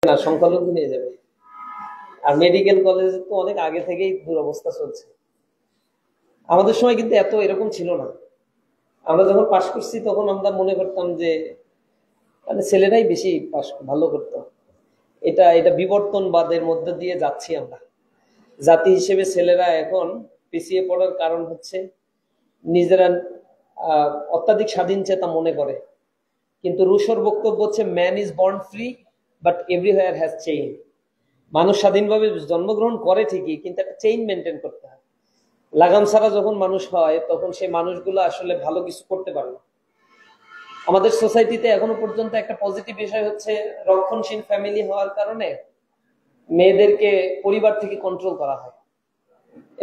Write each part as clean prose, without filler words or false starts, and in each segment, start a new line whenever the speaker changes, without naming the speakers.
না, সংখ্যালঘু নিয়ে যাবে। আর মেডিকেল কলেজে তো অনেক আগে থেকেই দুরবস্থা চলছে। আমাদের সময় কিন্তু এত এরকম ছিল না। আমরা যখন পাশ করছি তখন আমরা মনে করতাম যে মানে ছেলেরাই বেশি পাশ ভালো করতো। এটা এটা বিবর্তনবাদের মধ্যে দিয়ে যাচ্ছি আমরা জাতি হিসেবে। ছেলেরা এখন পিছিয়ে পড়ার কারণ হচ্ছে নিজেরা অত্যাধিক স্বাধীন চেতা মনে করে। কিন্তু রুশোর বক্তব্য হচ্ছে man is born free but everywhere has chain. মানুষ স্বাধীনভাবে জন্মগ্রহণ করে ঠিকই, কিন্তু একটা চেইন মেনটেন করতে হয়। লাগাম ছাড়া যখন মানুষ হয় তখন সেই মানুষগুলো আসলে ভালো কিছু করতে পারে না। আমাদের সোসাইটিতে এখনো পর্যন্ত একটা পজিটিভ বিষয় হচ্ছে রক্ষণশীল ফ্যামিলি হওয়ার কারণে মেয়েদেরকে পরিবার থেকে কন্ট্রোল করা হয়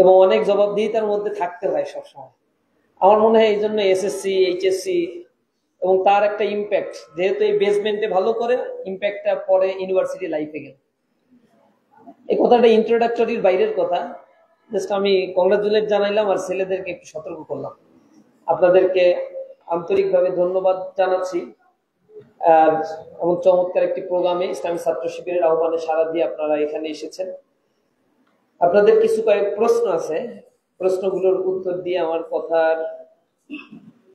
এবং অনেক জবাবদিহিতার মধ্যে থাকতে হয় সবসময়। আমার মনে হয় এই জন্য এসএসসি এইচএসসি এবং তার একটা ইম্প্যাক্ট, যেহেতু এই বেসমেন্টে ভালো করে ইম্প্যাক্টটা পরে ইউনিভার্সিটি লাইফে গেল। এই কথাটা ইন্ট্রোডাক্টরির বাইরের কথা, জাস্ট আমি কংগ্রাচুলেট জানাইলাম আর ছেলেদেরকে একটু সতর্ক করলাম। আপনাদেরকে আন্তরিকভাবে ধন্যবাদ জানাচ্ছি। আর এমন চমৎকার একটি প্রোগ্রামে ইসলামী ছাত্র শিবিরের আহ্বানে সাড়া দিয়ে আপনারা এখানে এসেছেন। আপনাদের কিছু কয়েক প্রশ্ন আছে, প্রশ্নগুলোর উত্তর দিয়ে আমার কথার,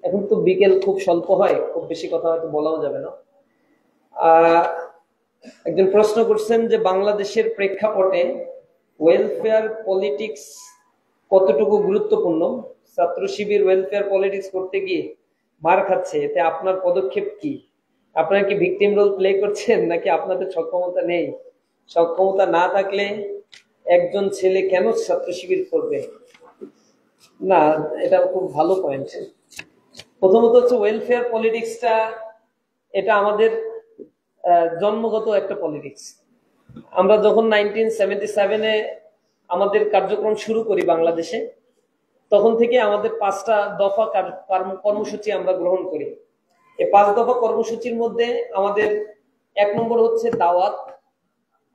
এখন তো বিকেল খুব স্বল্প হয়, খুব বেশি কথা হয়তো বলাও যাবে না। একজন প্রশ্ন করছেন যে বাংলাদেশের প্রেক্ষাপটে ওয়েলফেয়ার পলিটিক্স কতটুকু গুরুত্বপূর্ণ? ছাত্র শিবির ওয়েলফেয়ার পলিটিক্স করতে গিয়ে মার খাচ্ছে, এতে আপনার পদক্ষেপ কি? আপনারা কি ভিকটিম রোল প্লে করছেন নাকি আপনাদের সক্ষমতা নেই? সক্ষমতা না থাকলে একজন ছেলে কেন ছাত্র শিবির করবে? না, এটা খুব ভালো পয়েন্ট। প্রথমত হচ্ছে ওয়েলফেয়ার পলিটিক্সটা এটা আমাদের জন্মগত একটা পলিটিক্স। আমরা যখন 1977-এ আমাদের কার্যক্রম শুরু করি বাংলাদেশে, তখন থেকে আমাদের 5টা দফা কর্মসূচি আমরা গ্রহণ করি। এই 5 দফা কর্মসূচির মধ্যে আমাদের 1 নম্বর হচ্ছে দাওয়াত।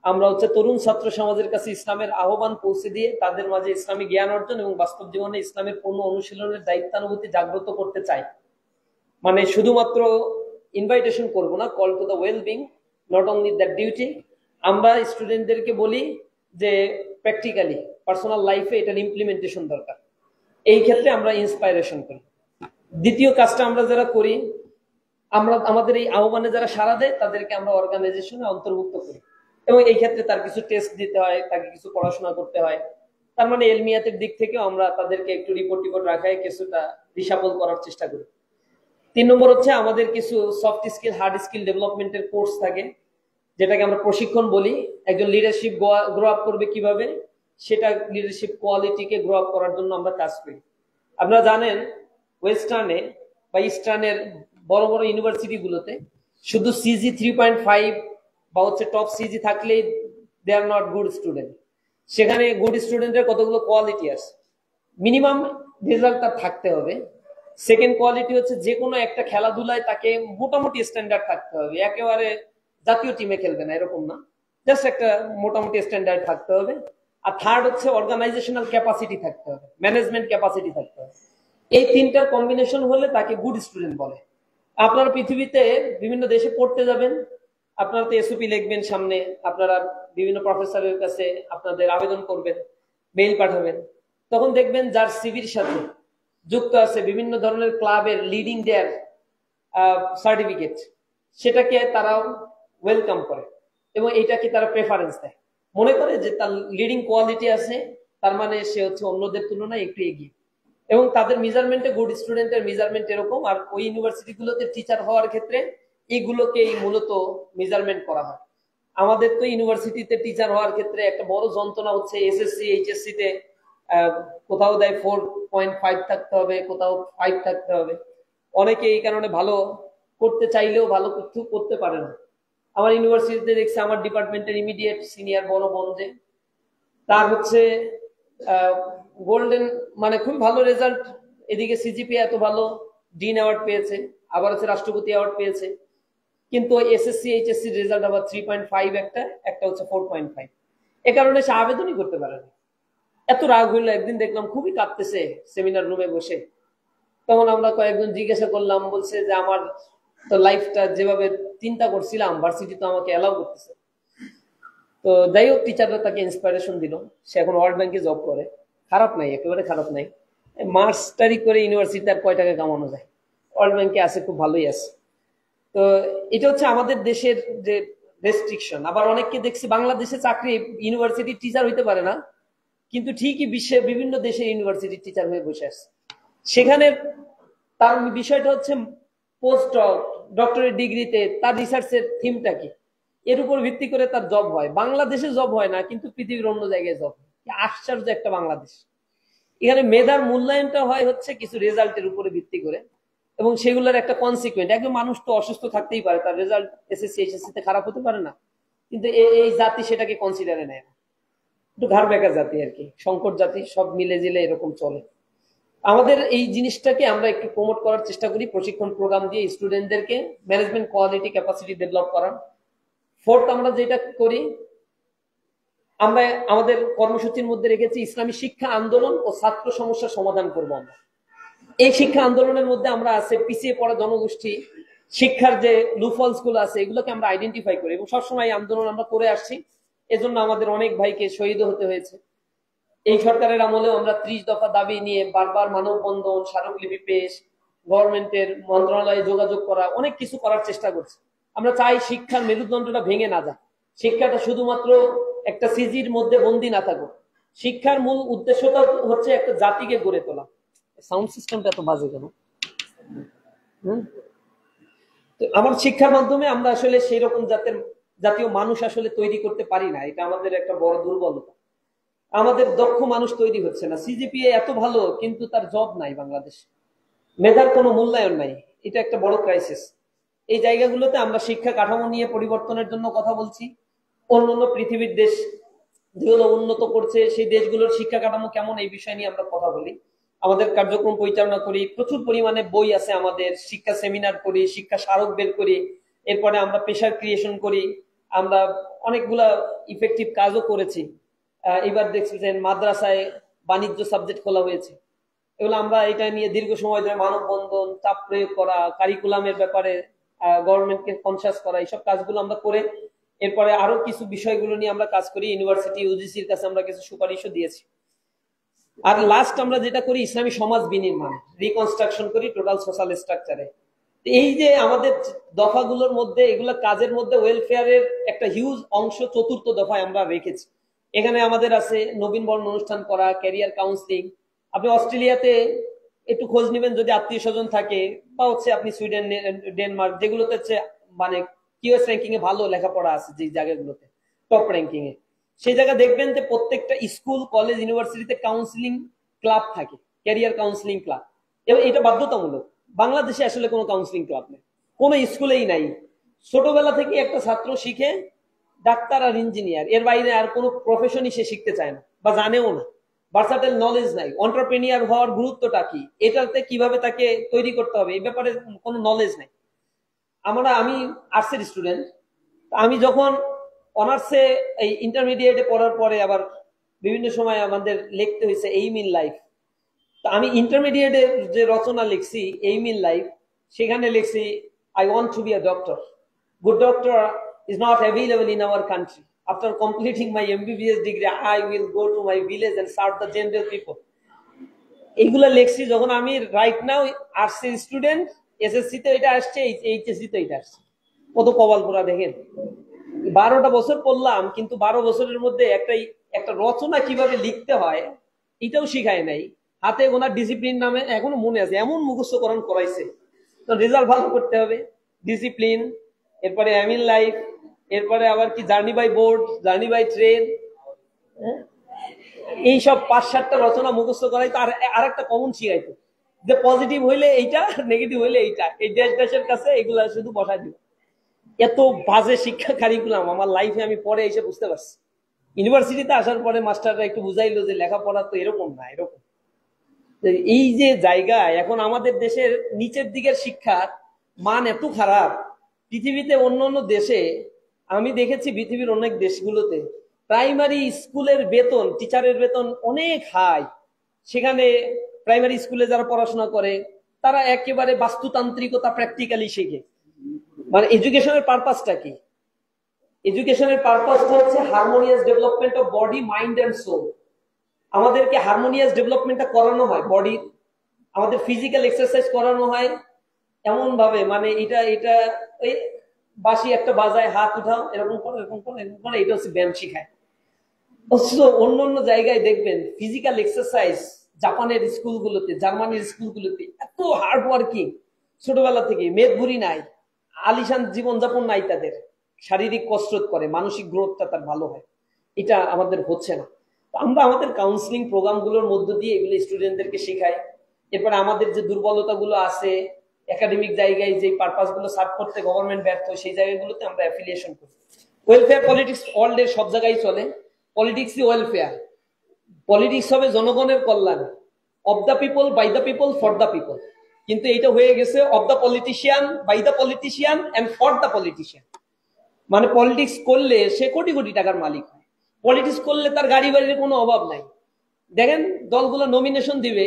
আমরা হচ্ছে তরুণ ছাত্র সমাজের কাছে ইসলামের আহ্বান পৌঁছে দিয়ে তাদের মাঝে ইসলামী জ্ঞান অর্জন এবং বাস্তব জীবনে ইসলামের পূর্ণ অনুশীলনের দায়িত্বানুভূতি জাগ্রত করতে চাই। মানে শুধুমাত্র ইনভাইটেশন করব না, call to the well being, not only that duty. আমরা স্টুডেন্টদেরকে বলি যে প্র্যাকটিক্যালি পার্সোনাল লাইফে এটার ইমপ্লিমেন্টেশন দরকার। এই ক্ষেত্রে আমরা ইন্সপাইরেশন করি। দ্বিতীয় কাজটা আমরা যারা করি, আমরা আমাদের এই আহ্বানে যারা সাড়া দেয় তাদেরকে আমরা অর্গানাইজেশনে অন্তর্ভুক্ত করি এবং এই ক্ষেত্রে তার কিছু টেস্ট দিতে হয়, তাকে কিছু পড়াশোনা করতে হয়। তার মানে এলমিয়াতের দিক থেকে আমরা তাদেরকে একটু রিপোর্ট রাখায় কিছুটা রিসাপল করার চেষ্টা করি। 3 নম্বর হচ্ছে আমাদের কিছু সফট স্কিল হার্ড স্কিল ডেভেলপমেন্টের কোর্স থাকে, যেটাকে আমরা প্রশিক্ষণ বলি। একজন লিডারশিপ গ্রো আপ করবে কিভাবে, সেটা লিডারশিপ কোয়ালিটিকে গ্রো আপ করার জন্য আমরা কাজ করি। আপনারা জানেন ওয়েস্টার্নে বা ইস্টার্নের বড় বড় ইউনিভার্সিটি গুলোতে শুধু সিজি 3.5 বা হচ্ছে টপ সিজি থাকলেই দে আর নট গুড স্টুডেন্ট। সেখানে গুড স্টুডেন্টের কতগুলো কোয়ালিটি আছে, মিনিমাম রেজাল্ট তার থাকতে হবে। সেকেন্ড কোয়ালিটি হচ্ছে যে কোনো একটা খেলাধুলায় তাকে মোটামুটি স্ট্যান্ডার্ড থাকতে হবে, একেবারে জাতীয় টিমে খেলবে না এরকম না, জাস্ট একটা মোটামুটি স্ট্যান্ডার্ড থাকতে হবে। আর থার্ড হচ্ছে অর্গানাইজেশনাল ক্যাপাসিটি থাকতে হবে, ম্যানেজমেন্ট ক্যাপাসিটি থাকতে হবে। এই 3টার কম্বিনেশন হলে তাকে গুড স্টুডেন্ট বলে। আপনারা পৃথিবীতে বিভিন্ন দেশে পড়তে যাবেন, আপনারা তো এসওপি লিখবেন সামনে, আপনারা বিভিন্ন প্রফেসরের কাছে আপনাদের আবেদন করবেন, মেইল পাঠাবেন, তখন দেখবেন যার সিভির সাথে যুক্ত আছে বিভিন্ন ধরনের ক্লাবের লিডিং দেয়ার সার্টিফিকেট, সেটাকে তারা ওয়েলকাম করে এবং এইটাকে তারা প্রেফারেন্স দেয়, মনে করে যে তার লিডিং কোয়ালিটি আছে, তার মানে সে হচ্ছে অন্যদের তুলনায় একটু এগিয়ে। এবং তাদের মেজারমেন্টে গুড স্টুডেন্টের মেজারমেন্ট এরকম। আর ওই ইউনিভার্সিটিগুলোতে টিচার হওয়ার ক্ষেত্রে এইগুলোকেই মূলত মেজারমেন্ট করা হয়। আমাদের তো ইউনিভার্সিটিতে টিচার হওয়ার ক্ষেত্রে একটা বড় যন্ত্রণা হচ্ছে এসএসসি এইচএসসি তে কোথাও দেয় 4.5 থাকতে হবে, কোথাও 5 থাকতে হবে। অনেকে এই কারণে ভালো করতে চাইলেও ভালো কিছু করতে পারে না। আমার ইউনিভার্সিটিতে দেখছি আমার ডিপার্টমেন্টের ইমিডিয়েট সিনিয়র বড় বন্ধে তার হচ্ছে গোল্ডেন মানে খুব ভালো রেজাল্ট, এদিকে সিজিপি এত ভালো, ডিন অ্যাওয়ার্ড পেয়েছে, আবার হচ্ছে রাষ্ট্রপতি অ্যাওয়ার্ড পেয়েছে, কিন্তু এসএসসি এইচএসসি রেজাল্ট আবার 3.5 একটা হচ্ছে 4.5। এ কারণে সে আবেদনই করতে পারে না। এত রাগ হইলো, একদিন দেখলাম খুবই কাঁদতেছে সেমিনার রুমে বসে। তখন আমরা কয়েকজন জিজ্ঞাসা করলাম, বলছে যে আমার তো লাইফটা যেভাবে চিন্তা করছিলাম ভার্সিটি তো আমাকে অ্যালাউ করতেছে। তো যাই হোক, টিচাররা তাকে ইন্সপিরেশন দিল, সে এখন ওয়ার্ল্ড ব্যাংকে জব করে। খারাপ নাই, একেবারে খারাপ নাই। মাস্টারি করে ইউনিভার্সিটি আর কয় টাকা কামানো যায়, ওয়ার্ল্ড ব্যাংকে আছে, খুব ভালোই আছে। তো এটা হচ্ছে আমাদের দেশের যে রেস্ট্রিকশন। আবার অনেককে দেখছি বাংলাদেশে চাকরি, ইউনিভার্সিটির টিচার হইতে পারে না, কিন্তু ঠিকই বিশ্বের বিভিন্ন দেশের ইউনিভার্সিটির টিচার হয়ে বসে আছে। সেখানে তার বিষয়টা হচ্ছে পোস্ট ডক্টরেট ডিগ্রিতে তার রিসার্চের থিমটা কি, এর উপর ভিত্তি করে তার জব হয়। বাংলাদেশে জব হয় না, কিন্তু পৃথিবীর অন্য জায়গায় জব হয়। আশ্চর্য একটা বাংলাদেশ। এখানে মেধার মূল্যায়নটা হয় হচ্ছে কিছু রেজাল্টের উপরে ভিত্তি করে, এবং সেগুলোর একটা কনসিকুয়েন্ট। একজন মানুষ তো অসুস্থ থাকতেই পারে, তার রেজাল্ট এসএসসি এইচএসসি তে খারাপ হতে পারে না, কিন্তু এই জাতি সেটাকে কনসিডারে নেয় না। একটু ঘাড় বেঁকা জাতি আর কি, সংকট জাতি, সব মিলে জিলে এরকম চলে। আমাদের এই জিনিসটাকে আমরা একটু প্রমোট করার চেষ্টা করি প্রশিক্ষণ প্রোগ্রাম দিয়ে স্টুডেন্টদেরকে ম্যানেজমেন্ট কোয়ালিটি ক্যাপাসিটি ডেভেলপ করার। ফোর্থ, আমরা যেটা করি, আমরা আমাদের কর্মসূচির মধ্যে রেখেছি ইসলামী শিক্ষা আন্দোলন ও ছাত্র সমস্যার সমাধান করব আমরা। এই শিক্ষা আন্দোলনের মধ্যে আমরা আছে পিছিয়ে পড়া জনগোষ্ঠী, শিক্ষার যে লুফলস গুলো আছে, এগুলোকে আমরা আইডেন্টিফাই করি এবং সবসময় এই আন্দোলন আমরা করে আসছি। এজন্য আমাদের অনেক ভাইকে শহীদ হতে হয়েছে। এই সরকারের আমলেও আমরা 30 দফা দাবি নিয়ে বারবার মানববন্ধন, স্মারকলিপি পেশ, গভর্নমেন্টের মন্ত্রণালয়ে যোগাযোগ করা, অনেক কিছু করার চেষ্টা করছি। আমরা চাই শিক্ষার মেরুদণ্ডটা ভেঙে না যায়, শিক্ষাটা শুধুমাত্র একটা সিজির মধ্যে বন্দি না থাকুক। শিক্ষার মূল উদ্দেশ্যটা হচ্ছে একটা জাতিকে গড়ে তোলা। সাউন্ড সিস্টেমটা এত বাজে কেন? তো আমার শিক্ষার মাধ্যমে আমরা আসলে সেই রকম জাতীয় মানুষ আসলে তৈরি করতে পারি না, এটা আমাদের একটা বড় দুর্বলতা। আমাদের দক্ষ মানুষ তৈরি হচ্ছে না। সিজিপিএ এত ভালো, কিন্তু তার জব নাই বাংলাদেশ, মেধার কোনো মূল্যায়ন নাই। এটা একটা বড় ক্রাইসিস। এই জায়গাগুলোতে আমরা শিক্ষা কাঠামো নিয়ে পরিবর্তনের জন্য কথা বলছি। অন্যান্য পৃথিবীর দেশ যেগুলো উন্নত করছে, সেই দেশগুলোর শিক্ষা কাঠামো কেমন, এই বিষয় নিয়ে আমরা কথা বলি। আমাদের কার্যক্রম পরিচালনা করি, প্রচুর পরিমাণে বই আছে আমাদের, শিক্ষা সেমিনার করি, শিক্ষা স্মারক বের করি, এরপরে আমরা পেশার ক্রিয়েশন করি। আমরা অনেকগুলা ইফেক্টিভ কাজও করেছি। এবার দেখছেন মাদ্রাসায় বাণিজ্য সাবজেক্ট খোলা হয়েছে। এগুলো আমরা এটা নিয়ে দীর্ঘ সময় ধরে মানববন্ধন, চাপ প্রয়োগ করা, কারিকুলামের ব্যাপারে গভর্নমেন্টকে কনসাস করা, এইসব কাজগুলো আমরা করে এরপরে আরো কিছু বিষয়গুলো নিয়ে আমরা কাজ করি। ইউনিভার্সিটি ইউজিসির কাছে আমরা কিছু সুপারিশও দিয়েছি। আর লাস্ট আমরা যেটা করি, ইসলামী সমাজ বিনির্মাণ, রিকনস্ট্রাকশন করি টোটাল সোশ্যাল স্ট্রাকচারে। এই যে আমাদের দফাগুলোর মধ্যে, এগুলো কাজের মধ্যে ওয়েলফেয়ারের একটা হিউজ অংশ চতুর্থ দফায় আমরা রেখেছি। এখানে আমাদের আছে নবীন বরণ অনুষ্ঠান করা, ক্যারিয়ার কাউন্সিলিং। আপনি অস্ট্রেলিয়াতে একটু খোঁজ নেবেন যদি আত্মীয় স্বজন থাকে, বা হচ্ছে আপনি সুইডেন, ডেনমার্ক, যেগুলোতে হচ্ছে মানে কিউএস র্যাঙ্কিং এ ভালো লেখাপড়া আছে, যে জায়গাগুলোতে টপ র্যাঙ্কিং এ, সেই জায়গা দেখবেন যে প্রত্যেকটা স্কুল, কলেজ, ইউনিভার্সিটিতে কাউন্সিলিং ক্লাব থাকে, ক্যারিয়ার কাউন্সিলিং ক্লাব। এবং এটা বাধ্যতামূলক। বাংলাদেশে আসলে কোনো কাউন্সিলিং ক্লাব নেই, কোনো স্কুলেই নাই। ছোটবেলা থেকে একটা ছাত্র শিখে ডাক্তার আর ইঞ্জিনিয়ার, এর বাইরে আর কোনো প্রফেশনই সে শিখতে চায় না বা জানেও না। ভার্সাটাইল নলেজ নাই, এন্টারপ্রেনিউর হওয়ার গুরুত্বটা কি, এটাতে কিভাবে তাকে তৈরি করতে হবে, এই ব্যাপারে কোনো নলেজ নাই। আমি আর্টসের স্টুডেন্ট। আমি যখন অনার্সে এই ইন্টারমিডিয়েটে পড়ার পরে আবার বিভিন্ন সময় আমাদের লিখতে হয়েছে এইম ইন লাইফ। তো আমি ইন্টারমিডিয়েটের যে রচনা লিখছি এইম ইন লাইফ, সেখানে লিখছি I want to be a doctor. Good doctor is not available in our country. After completing my MBBS degree, I will go to my village and serve the general people. এইগুলা লেখছি যখন আমি right now আর্টসের student. SSC তে এটা আসছে, HSC তে এটা আসছে। কত কপাল পোড়া দেখেন। 12টা বছর পড়লাম, কিন্তু 12 বছরের মধ্যে একটা রচনা কিভাবে লিখতে হয় এটাও শিখায় নাই। হাতে গোনা ডিসিপ্লিন নামে এখনো মনে আছে, এমন মুখস্থকরণ করাইছে। তো রেজাল্ট ভালো করতে হবে, ডিসিপ্লিন, এরপরে এম ইন লাইফ, এরপরে আবার কি journey by boat, journey by train, এইসব 5-7টা রচনা মুখস্থ করাই। তো আর একটা কমন শিখাইতো যে পজিটিভ হইলে এইটা, নেগেটিভ হইলে এইটা, এই দেশের কাছে এগুলা শুধু বসাই দিব। এত বাজে শিক্ষা কারিকুলাম আমার লাইফে আমি পরে এসে বুঝতে পারছি। ইউনিভার্সিটিতে আসার পরে মাস্টাররা একটু বুঝাইলো যে লেখাপড়া তো এরকম না, এরকম। এই যে জায়গা, এখন আমাদের দেশের নিচের দিকের শিক্ষার মান এত খারাপ। পৃথিবীতে অন্য অন্য দেশে আমি দেখেছি, পৃথিবীর অনেক দেশগুলোতে প্রাইমারি স্কুলের বেতন, টিচারের বেতন অনেক হাই। সেখানে প্রাইমারি স্কুলে যারা পড়াশোনা করে তারা একেবারে বাস্তুতান্ত্রিকতা প্র্যাকটিক্যালি শেখে। মানে এডুকেশনের পারপাসটা কি? এডুকেশনের পারপাসটা হচ্ছে harmonious development of body, mind and soul. আমাদেরকে হারমোনিয়াস ডেভেলপমেন্টটা করানো হয়, বডি আমাদের ফিজিক্যাল এক্সারসাইজ করানো হয় এমন ভাবে, মানে এটা এটা এই বাঁশি একটা বাজায়, হাত উঠাও, এরকম করো এরকম করো এরকম করো, এটা হচ্ছে ব্যায়াম শিখায়। অন্য অন্য জায়গায় দেখবেন ফিজিক্যাল এক্সারসাইজ, জাপানের স্কুলগুলোতে, জার্মানির স্কুলগুলোতে এত হার্ড ওয়ার্কিং, ছোটবেলা থেকে মেদভুরি নাই, আলিশান জীবনযাপন নাই, তাদের শারীরিক কসরত করে, মানসিক গ্রোথটা তার ভালো হয়। এটা আমাদের হচ্ছে না। আমরা আমাদের কাউন্সিলিং প্রোগ্রামগুলোর মধ্য দিয়ে এগুলো স্টুডেন্টদেরকে শেখাই। এরপরে আমাদের যে দুর্বলতাগুলো আছে, একাডেমিক জায়গায় যে পারপাস গুলো সার্ভ করতে গভর্নমেন্ট ব্যর্থ, সেই জায়গাগুলোতে আমরা অ্যাফিলিয়েশন করি। ওয়েলফেয়ার পলিটিক্স ওয়ার্ল্ডের সব জায়গায় চলে। পলিটিক্স ওয়েলফেয়ার, পলিটিক্স হবে জনগণের কল্যাণ, of the people, by the people, for the people. কিন্তু এইটা হয়ে গেছে of the politician, by the politician and for the politician. মানে পলিটিক্স করলে সে কোটি কোটি টাকার মালিক হয়, পলিটিক্স করলে তার গাড়ি বাড়ির কোনো অভাব নাই। দেখেন দলগুলো নমিনেশন দিবে,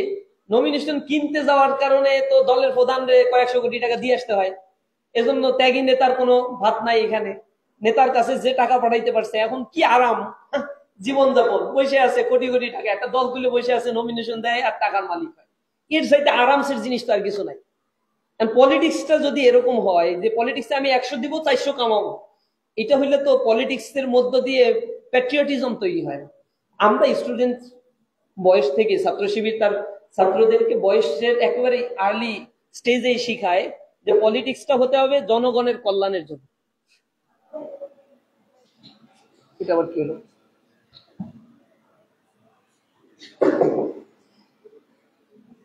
নমিনেশন কিনতে যাওয়ার কারণে তো দলের প্রধানরে কয়েকশো কোটি টাকা দিয়ে আসতে হয়। এজন্য ত্যাগী নেতার কোনো ভাত নাই এখানে, নেতার কাছে যে টাকা পাঠাইতে পারছে, এখন কি আরাম জীবনযাপন, বসে আছে কোটি কোটি টাকা, একটা দল তুলে বসে আছে, নমিনেশন দেয় আর টাকার মালিক হয়। এর চাইতে আরামসের জিনিস তো আর কিছু নাই। পলিটিক্সটা যদি এরকম হয় যে পলিটিক্সে আমি 100 দিব 400 কামাবো, এটা হইলে তো পলিটিক্স এর মধ্য দিয়ে প্যাট্রিয়টিজম তৈরি হয়। আমরা স্টুডেন্ট বয়স থেকে, ছাত্র শিবির তার ছাত্রদেরকে বয়সের একেবারে আর্লি স্টেজে শিখায় যে পলিটিক্সটা হতে হবে জনগণের কল্যাণের জন্য। এটা আবার কি হলো?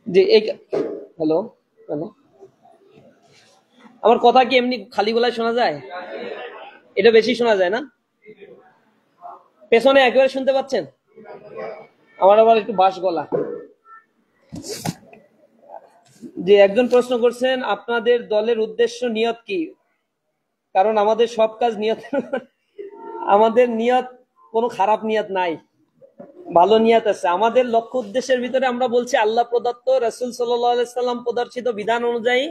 যে এই হ্যালো হ্যালো, আমার কথা কি এমনি খালি গলায় শোনা যায়? এটা বেশি শোনা যায় না? পেছনে একেবারে শুনতে পাচ্ছেন? আমার আবার একটু বাস গলা। যে একজন প্রশ্ন করছেন, আপনাদের দলের উদ্দেশ্য নিয়ত কি? কারণ আমাদের সব কাজ নিয়ত, আমাদের নিয়ত কোনো খারাপ নিয়ত নাই, ভালো নিয়ত আছে। আমাদের লক্ষ্য উদ্দেশ্যের ভিতরে আমরা বলছি আল্লাহ প্রদত্ত, রাসূল সাল্লাল্লাহু আলাইহি সাল্লাম প্রদর্শিত বিধান অনুযায়ী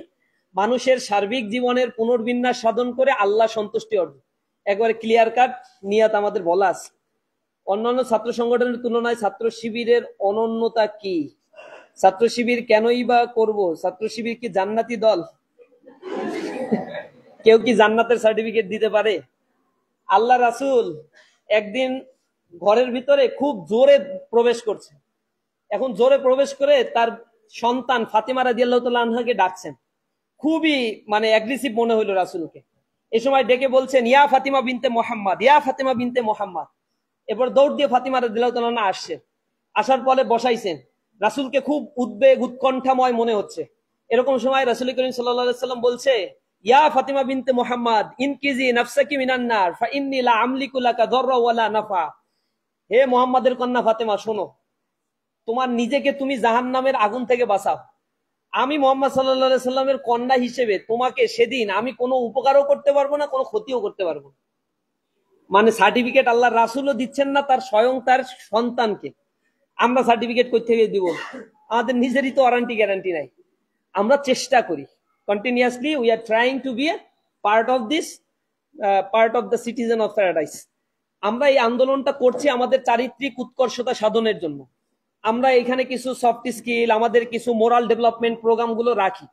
মানুষের সার্বিক জীবনের পুনর্বিন্যাস সাধন করে আল্লাহ সন্তুষ্টি অর্জন, একবারে ক্লিয়ার কাট নিয়ত আমাদের বলা আছে। অন্যান্য ছাত্র সংগঠনের তুলনায় ছাত্র শিবিরের অনন্যতা কি? ছাত্র শিবির কেনই বা করব? ছাত্র শিবির কি জান্নাতি দল? কেউ কি জান্নাতের সার্টিফিকেট দিতে পারে? আল্লাহ রাসূল একদিন ঘরের ভিতরে খুব জোরে প্রবেশ করছে, এখন জোরে প্রবেশ করে তার সন্তান ফাতিমা রাদিয়াল্লাহু তাআলা আনহাকে ডাকছেন, খুবই মানে অ্যাগ্রেসিভ মনে হইল রাসূলকে। এই সময় ডেকে বলছেন, ইয়া ফাতিমা বিনতে মুহাম্মদ, ইয়া ফাতিমা বিনতে মুহাম্মদ। এরপর দৌড় দিয়ে ফাতিমা রাদিয়াল্লাহু তাআলা আনহা আসছে, আসার পরে বসাইছেন। রাসূলকে খুব উদ্বেগ উৎকণ্ঠাময় মনে হচ্ছে। এরকম সময় রাসূল করিম সাল্লাল্লাহু আলাইহি সাল্লাম বলছে, ইয়া ফাতিমা বিনতে মুহাম্মদ ইনকিজি নাফসাকি মিনান নার ফা ইন্নী লা আমলিকু লাকা দাররা ওয়ালা নাফা। হে মুহাম্মাদের কন্যা ফাতেমা, শোনো, তোমার নিজেকে তুমি জাহান্নামের আগুন থেকে বাঁচাও। আমি মুহাম্মদ সাল্লাল্লাহু আলাইহি সাল্লামের কন্যা হিসেবে তোমাকে সেদিন আমি কোনো উপকারও করতে পারবো না, কোনো ক্ষতিও করতে পারবো না। মানে সার্টিফিকেট আল্লাহ রাসূলও দিচ্ছেন না তার স্বয়ং তার সন্তানকে, আমরা সার্টিফিকেট কই থেকে দিব? আমাদের নিজেরই তো ওয়ারেন্টি গ্যারান্টি নাই। আমরা চেষ্টা করি continuously, we are trying to be a part of this, part of the citizen of paradise. আমরা এই আন্দোলনটা করছি আমাদের চারিত্রিক উৎকর্ষতা সাধনের জন্য। আমরা এখানে কিছু সফট স্কিল, আমাদের কিছু মোরাল ডেভেলপমেন্ট প্রোগ্রাম গুলো রাখি,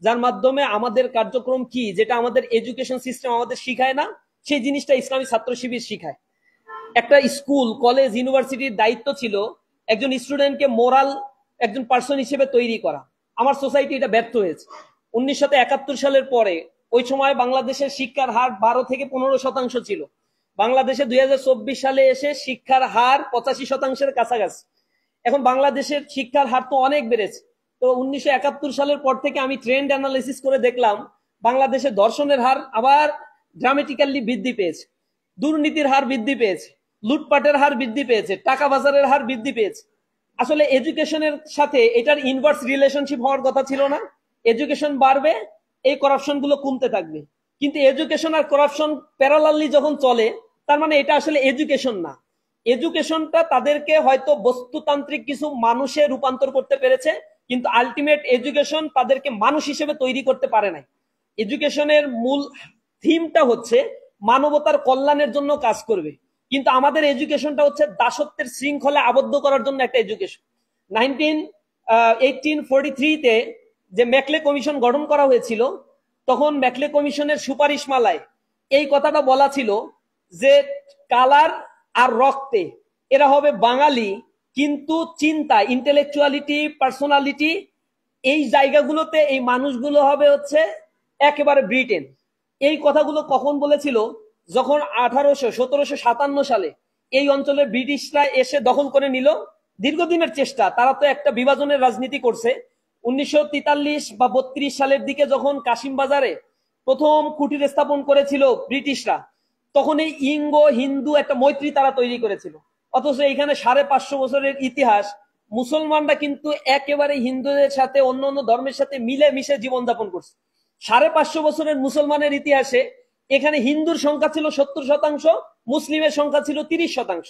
যার মাধ্যমে আমাদের কার্যক্রম কি, যেটা আমাদের এডুকেশন সিস্টেম আমাদের শিখায় না, সেই জিনিসটা ইসলামী ছাত্র শিবির শিখায়। একটা স্কুল, কলেজ, ইউনিভার্সিটির দায়িত্ব ছিল একজন স্টুডেন্টকে মোরাল একজন পার্সন হিসেবে তৈরি করা। আমার সোসাইটি এটা ব্যর্থ হয়েছে। 1971 সালের পরে, ওই সময় বাংলাদেশের শিক্ষার হার 12 থেকে 15% ছিল। বাংলাদেশে 2024 সালে এসে শিক্ষার হার 85%-এর কাছাকাছি। এখন বাংলাদেশের শিক্ষার হার তো অনেক বেড়েছে। তো 1971 সালের পর থেকে আমি ট্রেন্ড অ্যানালাইসিস করে দেখলাম বাংলাদেশে ধর্ষণের হার আবার ড্রামেটিক্যালি বৃদ্ধি পেয়েছে, দুর্নীতির হার বৃদ্ধি পেয়েছে, লুটপাটের হার বৃদ্ধি পেয়েছে, টাকা বাজারের হার বৃদ্ধি পেয়েছে। আসলে এডুকেশনের সাথে এটার ইনভার্স রিলেশনশিপ হওয়ার কথা ছিল না। এডুকেশন বাড়বে, এই করাপশন গুলো কমতে থাকবে। কিন্তু এডুকেশন আর করাপশন প্যারালালি যখন চলে, তার মানে এটা আসলে এডুকেশন না। এডুকেশনটা তাদেরকে হয়তো বস্তুতান্ত্রিক কিছু মানুষে রূপান্তর করতে পেরেছে, কিন্তু আলটিমেট এডুকেশন তাদেরকে মানুষ হিসেবে তৈরি করতে পারে নাই। এডুকেশনের মূল থিমটা হচ্ছে মানবতার কল্যাণের জন্য কাজ করবে। কিন্তু আমাদের এডুকেশনটা হচ্ছে দাসত্বের শৃঙ্খলে আবদ্ধ করার জন্য একটা এডুকেশন। 1843-তে যে ম্যাকলে কমিশন গঠন করা হয়েছিল, তখন ম্যাকলে কমিশনের সুপারিশ মালায় এই কথাটা বলা ছিল যে কালার আর রক্তে এরা হবে বাঙালি, কিন্তু চিন্তা, ইন্টেলেকচুয়ালিটি, পার্সোনালিটি, এই জায়গাগুলোতে এই মানুষগুলো হবে হচ্ছে একেবারে ব্রিটেন। এই কথাগুলো কখন বলেছিল? যখন 1757 সালে এই অঞ্চলে ব্রিটিশরা এসে দখল করে নিল। দীর্ঘদিনের চেষ্টা, তারা তো একটা বিভাজনের রাজনীতি করছে। 1943 বা 32 সালের দিকে যখন কাশিম বাজারে প্রথম কুটির স্থাপন করেছিল ব্রিটিশরা, তখন এই ইঙ্গো হিন্দু একটা মৈত্রী তারা তৈরি করেছিল। অথচ এখানে 550 বছরের ইতিহাস, মুসলমানরা কিন্তু একেবারে হিন্দুদের সাথে, অন্য অন্য ধর্মের সাথে মিলে মিশে জীবনযাপন করছে। 550 বছরের মুসলমানের ইতিহাসে এখানে হিন্দুর সংখ্যা ছিল 70%, মুসলিমের সংখ্যা ছিল 30%।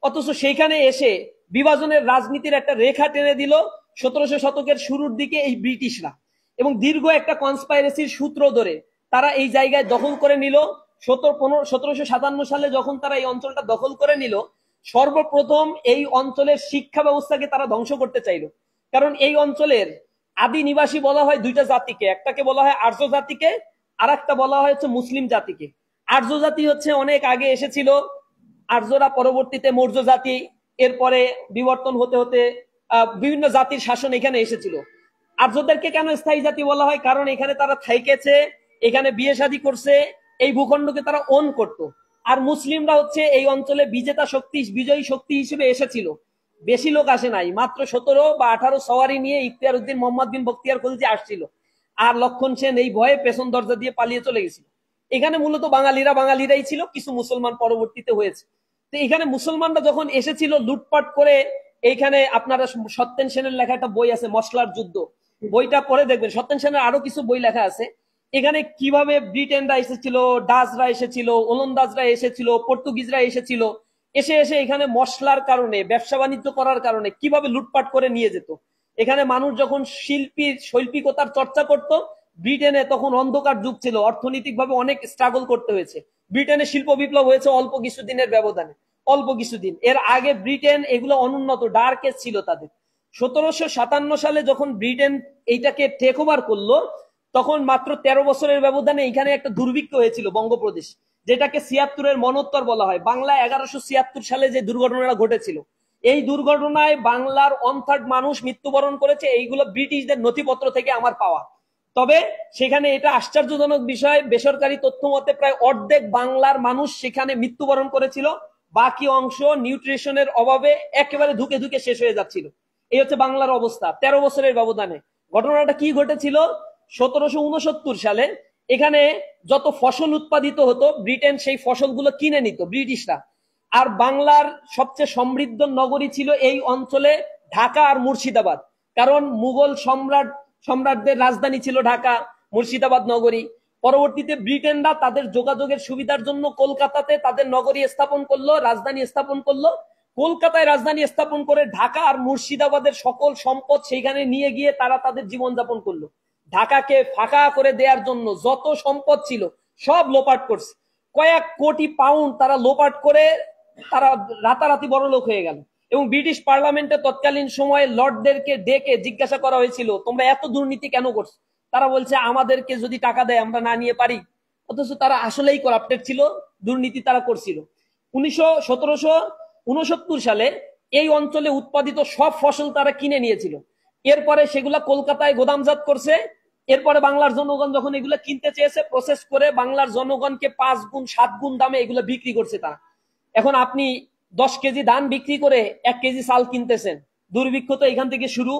অথচ সেইখানে এসে বিভাজনের রাজনীতির একটা রেখা টেনে দিল 1700 শতকের শুরুর দিকে এই ব্রিটিশরা, এবং দীর্ঘ একটা কনস্পাইরেসির সূত্র ধরে তারা এই জায়গায় দখল করে নিল। 1757 সালে যখন তারা এই অঞ্চলটা দখল করে নিল, সর্বপ্রথম এই অঞ্চলের শিক্ষা ব্যবস্থাকে তারা ধ্বংস করতে চাইল। কারণ এই অঞ্চলের আদি নিবাসী বলা হয় দুইটা জাতিকে, একটাকে বলা হয় আর্য জাতিকে, আর একটা বলা হয় হচ্ছে মুসলিম জাতিকে। আর্য জাতি হচ্ছে অনেক আগে এসেছিল, আর্যরা পরবর্তীতে মৌর্য জাতি, এরপরে বিবর্তন হতে হতে বিভিন্ন জাতির শাসন এখানে এসেছিল। আর্যদেরকে কেন স্থায়ী জাতি বলা হয়? কারণ এখানে তারা থাইকেছে, এখানে বিয়ে শাদী করছে, এই ভূখণ্ডকে তারা ওন করত। আর মুসলিমরা হচ্ছে এই অঞ্চলে বিজেতা শক্তি, বিজয়ী শক্তি হিসেবে এসেছিল। বেশি লোক আসে নাই, মাত্র 17 বা 18 সওয়ারি নিয়ে ইখতিয়ার উদ্দিন মোহাম্মদ বিন বখতিয়ার খলজি আসছিল। আর লক্ষণ সেন এই ভয়ে পেছন দরজা দিয়ে পালিয়ে চলে গেছিল। এখানে মূলত বাঙালিরাই ছিল, কিছু মুসলমান পরবর্তীতে হয়েছে। তো এখানে মুসলমানরা যখন এসেছিল লুটপাট করে, এইখানে আপনারা সত্যেন সেনের লেখা একটা বই আছে মশলার যুদ্ধ, বইটা পড়ে দেখবেন। সত্যেন সেনের আরো কিছু বই লেখা আছে এখানে, কিভাবে ব্রিটেনরা এসেছিল, ডাচরা এসেছিল, ওলন্দাজরা এসেছিল, পর্তুগিজরা এসেছিল, এসে এসে এখানে মশলার কারণে, ব্যবসা বাণিজ্য করার কারণে কিভাবে লুটপাট করে নিয়ে যেত। এখানে মানুষ যখন শৈল্পিকতার চর্চা করত, ব্রিটেনে তখন অন্ধকার যুগ ছিল, অর্থনৈতিকভাবে অনেক স্ট্রাগল করতে হয়েছে। ব্রিটেনে শিল্প বিপ্লব হয়েছে অল্প কিছুদিনের ব্যবধানে, অল্প কিছুদিন। এর আগে ব্রিটেন এগুলো অনুন্নত, ডার্ক এজ ছিল তাদের। 1757 সালে যখন ব্রিটেন এইটাকে টেক ওভার করলো, তখন মাত্র 13 বছরের ব্যবধানে এখানে একটা দুর্ভিক্ষ হয়েছিল বঙ্গপ্রদেশ, যেটাকে 76-এর মনোত্তর বলা হয়। বাংলা 1176 সালে যে দুর্ঘটনাটা ঘটেছিল, এই দুর্ঘটনায় বাংলার 1/3 মানুষ মৃত্যুবরণ করেছে। এইগুলো ব্রিটিশদের নথিপত্র থেকে আমার পাওয়া। তবে সেখানে এটা আশ্চর্যজনক বিষয়, বেসরকারি তথ্য মতে প্রায় অর্ধেক বাংলার মানুষ সেখানে মৃত্যুবরণ করেছিল, বাকি অংশ নিউট্রিশনের অভাবে একেবারে ধুকে ধুকে শেষ হয়ে যাচ্ছিল। এই হচ্ছে বাংলার অবস্থা 13 বছরের ব্যবধানে। ঘটনাটা কি ঘটেছিল? 1769 সালে এখানে যত ফসল উৎপাদিত হতো, ব্রিটেন সেই ফসলগুলো কিনে নিত ব্রিটিশরা। আর বাংলার সবচেয়ে সমৃদ্ধ নগরী ছিল এই অঞ্চলে ঢাকা আর মুর্শিদাবাদ, কারণ মুঘল সম্রাটদের রাজধানী ছিল ঢাকা, মুর্শিদাবাদ নগরী। পরবর্তীতে ব্রিটেনরা তাদের যোগাযোগের সুবিধার জন্য কলকাতাতে তাদের নগরী স্থাপন করলো, রাজধানী স্থাপন করলো। কলকাতায় রাজধানী স্থাপন করে ঢাকা আর মুর্শিদাবাদের সকল সম্পদ সেইখানে নিয়ে গিয়ে তারা তাদের জীবনযাপন করলো। ঢাকাকে ফাঁকা করে দেওয়ার জন্য যত সম্পদ ছিল সব লোপাট করছে। কয়েক কোটি পাউন্ড তারা লোপাট করে তারা রাতারাতি বড়লোক হয়ে গেল। এবং ব্রিটিশ পার্লামেন্টে তৎকালীন সময়ে লর্ডদেরকে ডেকে জিজ্ঞাসা করা হয়েছিল, তোমরা এত দুর্নীতি কেন করছো? তারা বলছে, আমাদেরকে যদি টাকা দেয় আমরা না নিয়ে পারি। অথচ তারা আসলেই করাপ্টেড ছিল, দুর্নীতি তারা করছিল। 1769 সালে এই অঞ্চলে উৎপাদিত সব ফসল তারা কিনে নিয়েছিল। এরপরে সেগুলা কলকাতায় গোদামজাত করছে। এরপরে বাংলার জনগণ যখন এগুলো কিনতে চেয়েছে, প্রসেস করে বাংলার জনগণকে 5 গুণ 7 গুণ দামে এগুলো বিক্রি করছে তারা। এখন আপনি 10 কেজি ধান বিক্রি করে 1 কেজি চাল কিনতেছেন। দুর্ভিক্ষ তো এখান থেকে শুরু।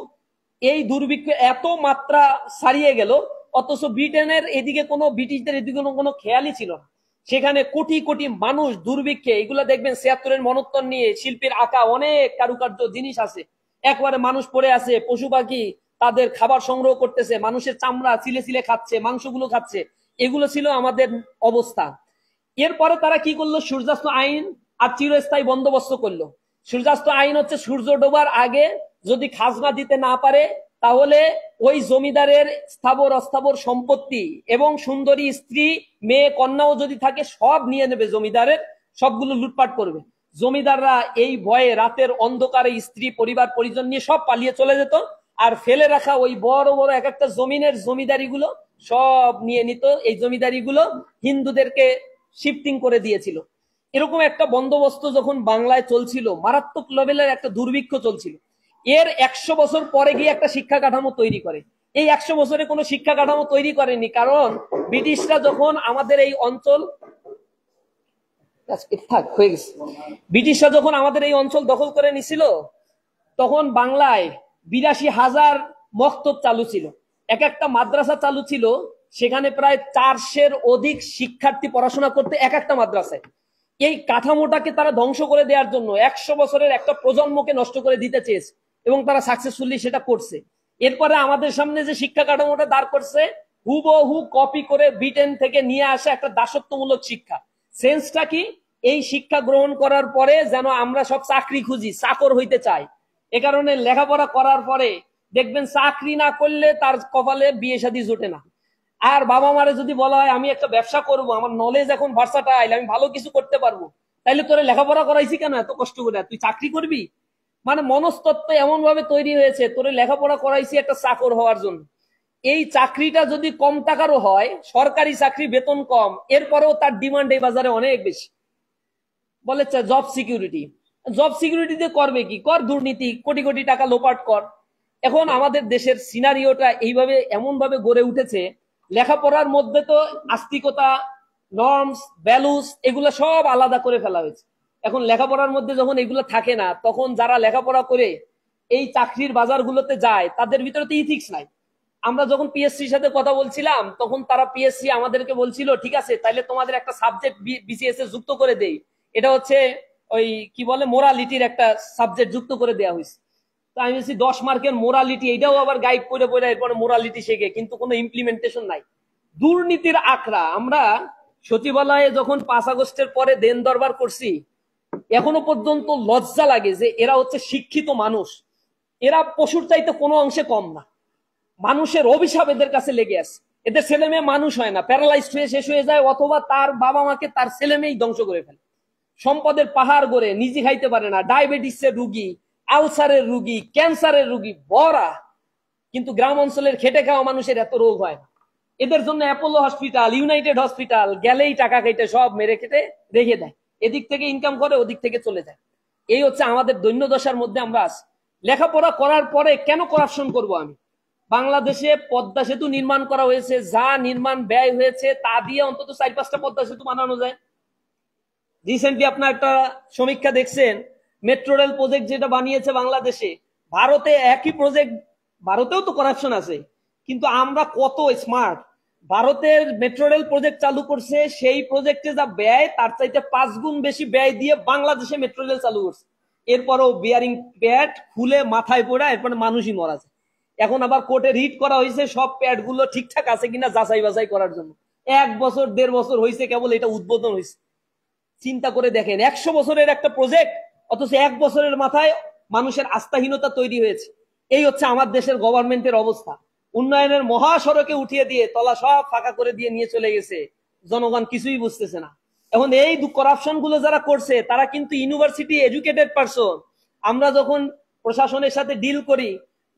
এই দুর্ভিক্ষ এত মাত্রা ছাড়িয়ে গেল, অথচ ব্রিটেনের এদিকে ব্রিটিশদের এদিকে কোনো খেয়ালই ছিল না। সেখানে কোটি কোটি মানুষ দুর্ভিক্ষে, এগুলা দেখবেন 76-এর মনোত্তর নিয়ে শিল্পীর আঁকা অনেক কারুকার্য জিনিস আছে, একবারে মানুষ পড়ে আছে, পশু পাখি তাদের খাবার সংগ্রহ করতেছে, মানুষের চামড়া চিলে চিলে খাচ্ছে, মাংসগুলো খাচ্ছে। এগুলো ছিল আমাদের অবস্থা। এরপরে তারা কি করলো? সূর্যাস্ত আইন আর চিরস্থায়ী বন্দোবস্ত করলো। সূর্যাস্ত আইন হচ্ছে সূর্য ডোবার আগে যদি খাজনা দিতে না পারে তাহলে ওই জমিদারের স্থাবর অস্থাবর সম্পত্তি এবং সুন্দরী স্ত্রী মেয়ে কন্যাও যদি থাকে সব নিয়ে নেবে, জমিদারের সবগুলো লুটপাট করবে। জমিদাররা এই ভয়ে রাতের অন্ধকারে স্ত্রী পরিবার পরিজন নিয়ে সব পালিয়ে চলে যেত, আর ফেলে রাখা ওই বড় বড় এক একটা জমিনের জমিদারি গুলো সব নিয়ে নিত। এই জমিদারি গুলো হিন্দুদেরকে শিফটিং করে দিয়েছিল। এরকম একটা বন্দোবস্ত যখন বাংলায় চলছিল, মারাত্মক লেভেলের একটা দুর্ভিক্ষ চলছিল, এর 100 বছর পরে গিয়ে একটা শিক্ষা কাঠামো তৈরি করে। এই 100 বছরে কোনো শিক্ষা কাঠামো তৈরি করেনি, কারণ ব্রিটিশরা যখন আমাদের এই অঞ্চল হয়ে গেছে, ব্রিটিশরা যখন আমাদের এই অঞ্চল দখল করে নিছিল, তখন বাংলায় 82,000 মক্তব চালু ছিল, এক একটা মাদ্রাসা চালু ছিল, সেখানে প্রায় 400-এর অধিক শিক্ষার্থী পড়াশোনা করতে এক একটা মাদ্রাসায়। এই কাঠামোটাকে তারা ধ্বংস করে দেওয়ার জন্য 100 বছরের একটা প্রজন্মকে নষ্ট করে দিতে চেয়েছে, এবং তারা সাকসেসফুলি সেটা করছে। এরপরে আমাদের সামনে যে শিক্ষা কাঠামোটা দাঁড় করছে, হুবহু কপি করে ব্রিটেন থেকে নিয়ে আসা একটা দাসত্বমূলক শিক্ষা। সেন্সটা কি? এই শিক্ষা গ্রহণ করার পরে যেন আমরা সব চাকরি খুঁজি, চাকর হইতে চাই। এ কারণে লেখাপড়া করার পরে দেখবেন চাকরি না করলে তার কপালে বিয়ে শাদী জোটে না। আর বাবা মারে যদি বলা হয় আমি একটা ব্যবসা করব, আমার নলেজ এখন ভার্সাটাইল, আমি ভালো কিছু করতে পারবো, তাইলে তোরে লেখাপড়া করাইছি কেন এত কষ্ট করে, তুই চাকরি করবি? মানে মনস্তত্ত্ব এমন ভাবে তৈরি হয়েছে, তোরে লেখাপড়া করাইছি একটা চাকর হওয়ার জন্য। এই চাকরিটা যদি কম টাকারও হয়, সরকারি চাকরি বেতন কম, এরপরেও তার ডিমান্ড এই বাজারে অনেক বেশি। বলে জব সিকিউরিটি, জব সিকিউরিটিতে করবে কি? কর দুর্নীতি, কোটি কোটি টাকা লোপাট কর। এখন আমাদের দেশের সিনারিওটা এইভাবে এমন ভাবে গড়ে উঠেছে, লেখাপড়ার মধ্যে তো আস্তিকতা, নর্মস, ভ্যালুস এগুলো সব আলাদা করে ফেলা হয়েছে। এখন লেখাপড়ার মধ্যে যখন এগুলো থাকে না, তখন যারা লেখাপড়া করে এই চাকরির বাজারগুলোতে যায় তাদের ভিতরে তো ইথিক্স নাই। আমরা যখন পিএসসির সাথে কথা বলছিলাম, তখন তারা পিএসসি আমাদেরকে বলছিল ঠিক আছে তাইলে তোমাদের একটা সাবজেক্ট বিসিএস এ যুক্ত করে দেই, এটা হচ্ছে ওই কি বলে মোরালিটির একটা সাবজেক্ট যুক্ত করে দেওয়া হয়েছে। তো আমি বলছি 10 মার্কের মোরালিটি, এটাও আবার গাইড করে পড়ে এরপরে মোরালিটি শেখে, কিন্তু কোনো ইমপ্লিমেন্টেশন নাই। দুর্নীতির আখড়া। আমরা সচিবালয়ে যখন 5 আগস্টের পরে দেন দরবার করছি, এখনো পর্যন্ত লজ্জা লাগে যে এরা হচ্ছে শিক্ষিত মানুষ, এরা পশুর চাইতে কোনো অংশে কম না। মানুষের অভিশাপ এদের কাছে লেগে আছে, এদের ছেলে মেয়ে মানুষ হয় না, প্যারালাইজড হয়ে শেষ হয়ে যায়, অথবা তার বাবা মাকে তার ছেলে মেয়েই ধ্বংস করে ফেলে। সম্পদের পাহাড় গড়ে নিজে খাইতে পারে না, ডায়াবেটিসের রুগী, আলসারের রুগী, ক্যান্সারের রুগী ভরা। কিন্তু গ্রাম অঞ্চলের খেটে খাওয়া মানুষের এত রোগ হয় না। এদের জন্য অ্যাপোলো হসপিটাল, ইউনাইটেড হসপিটাল গেলেই টাকা কেটে সব মেরে কেটে রেখে দেয়, এদিক থেকে ইনকাম করে ওদিক থেকে চলে যায়। এই হচ্ছে আমাদের দৈন্য দশার মধ্যে আমরা আছি। লেখাপড়া করার পরে কেন করাপশন করব আমি? বাংলাদেশে পদ্মা সেতু নির্মাণ করা হয়েছে, যা নির্মাণ ব্যয় হয়েছে তা দিয়ে অন্তত 4-5টা পদ্মা সেতু বানানো যায়। রিসেন্টলি আপনার একটা সমীক্ষা দেখছেন, মেট্রো রেল প্রজেক্ট যেটা বানিয়েছে বাংলাদেশে, ভারতে একই প্রজেক্ট, ভারতেও তো করাপশন আছে, কিন্তু আমরা কত স্মার্ট। ভারতের মেট্রো রেল প্রজেক্ট চালু করছে, সেই প্রজেক্টে যা ব্যয় তার চাইতে 5 গুণ বেশি ব্যয় দিয়ে বাংলাদেশে মেট্রো রেল চালু করছে। এরপরও বিয়ারিং প্যাড খুলে মাথায় পড়ে এরপরে মানুষই মারা যায়। এখন আবার কোর্টে রিট করা হয়েছে সব প্যাড গুলো ঠিকঠাক আছে কিনা যাচাই বাছাই করার জন্য। 1 বছর 1.5 বছর হয়েছে কেবল এটা উদ্বোধন হয়েছে। চিন্তা করে দেখেন, 100 বছরের একটা প্রজেক্ট, অথচ 1 বছরের মাথায় মানুষের আস্থাহীনতা তৈরি হয়েছে। এই হচ্ছে আমার দেশের গভর্নমেন্টের অবস্থা। উন্নয়নের মহাসড়কে উঠিয়ে দিয়ে তলা সব ফাঁকা করে দিয়ে নিয়ে চলে গেছে, জনগণ কিছুই বুঝতেছে না। এখন এই করাপশন গুলো যারা করছে তারা কিন্তু ইউনিভার্সিটি এডুকেটেড পারসন। আমরা যখন প্রশাসনের সাথে ডিল করি,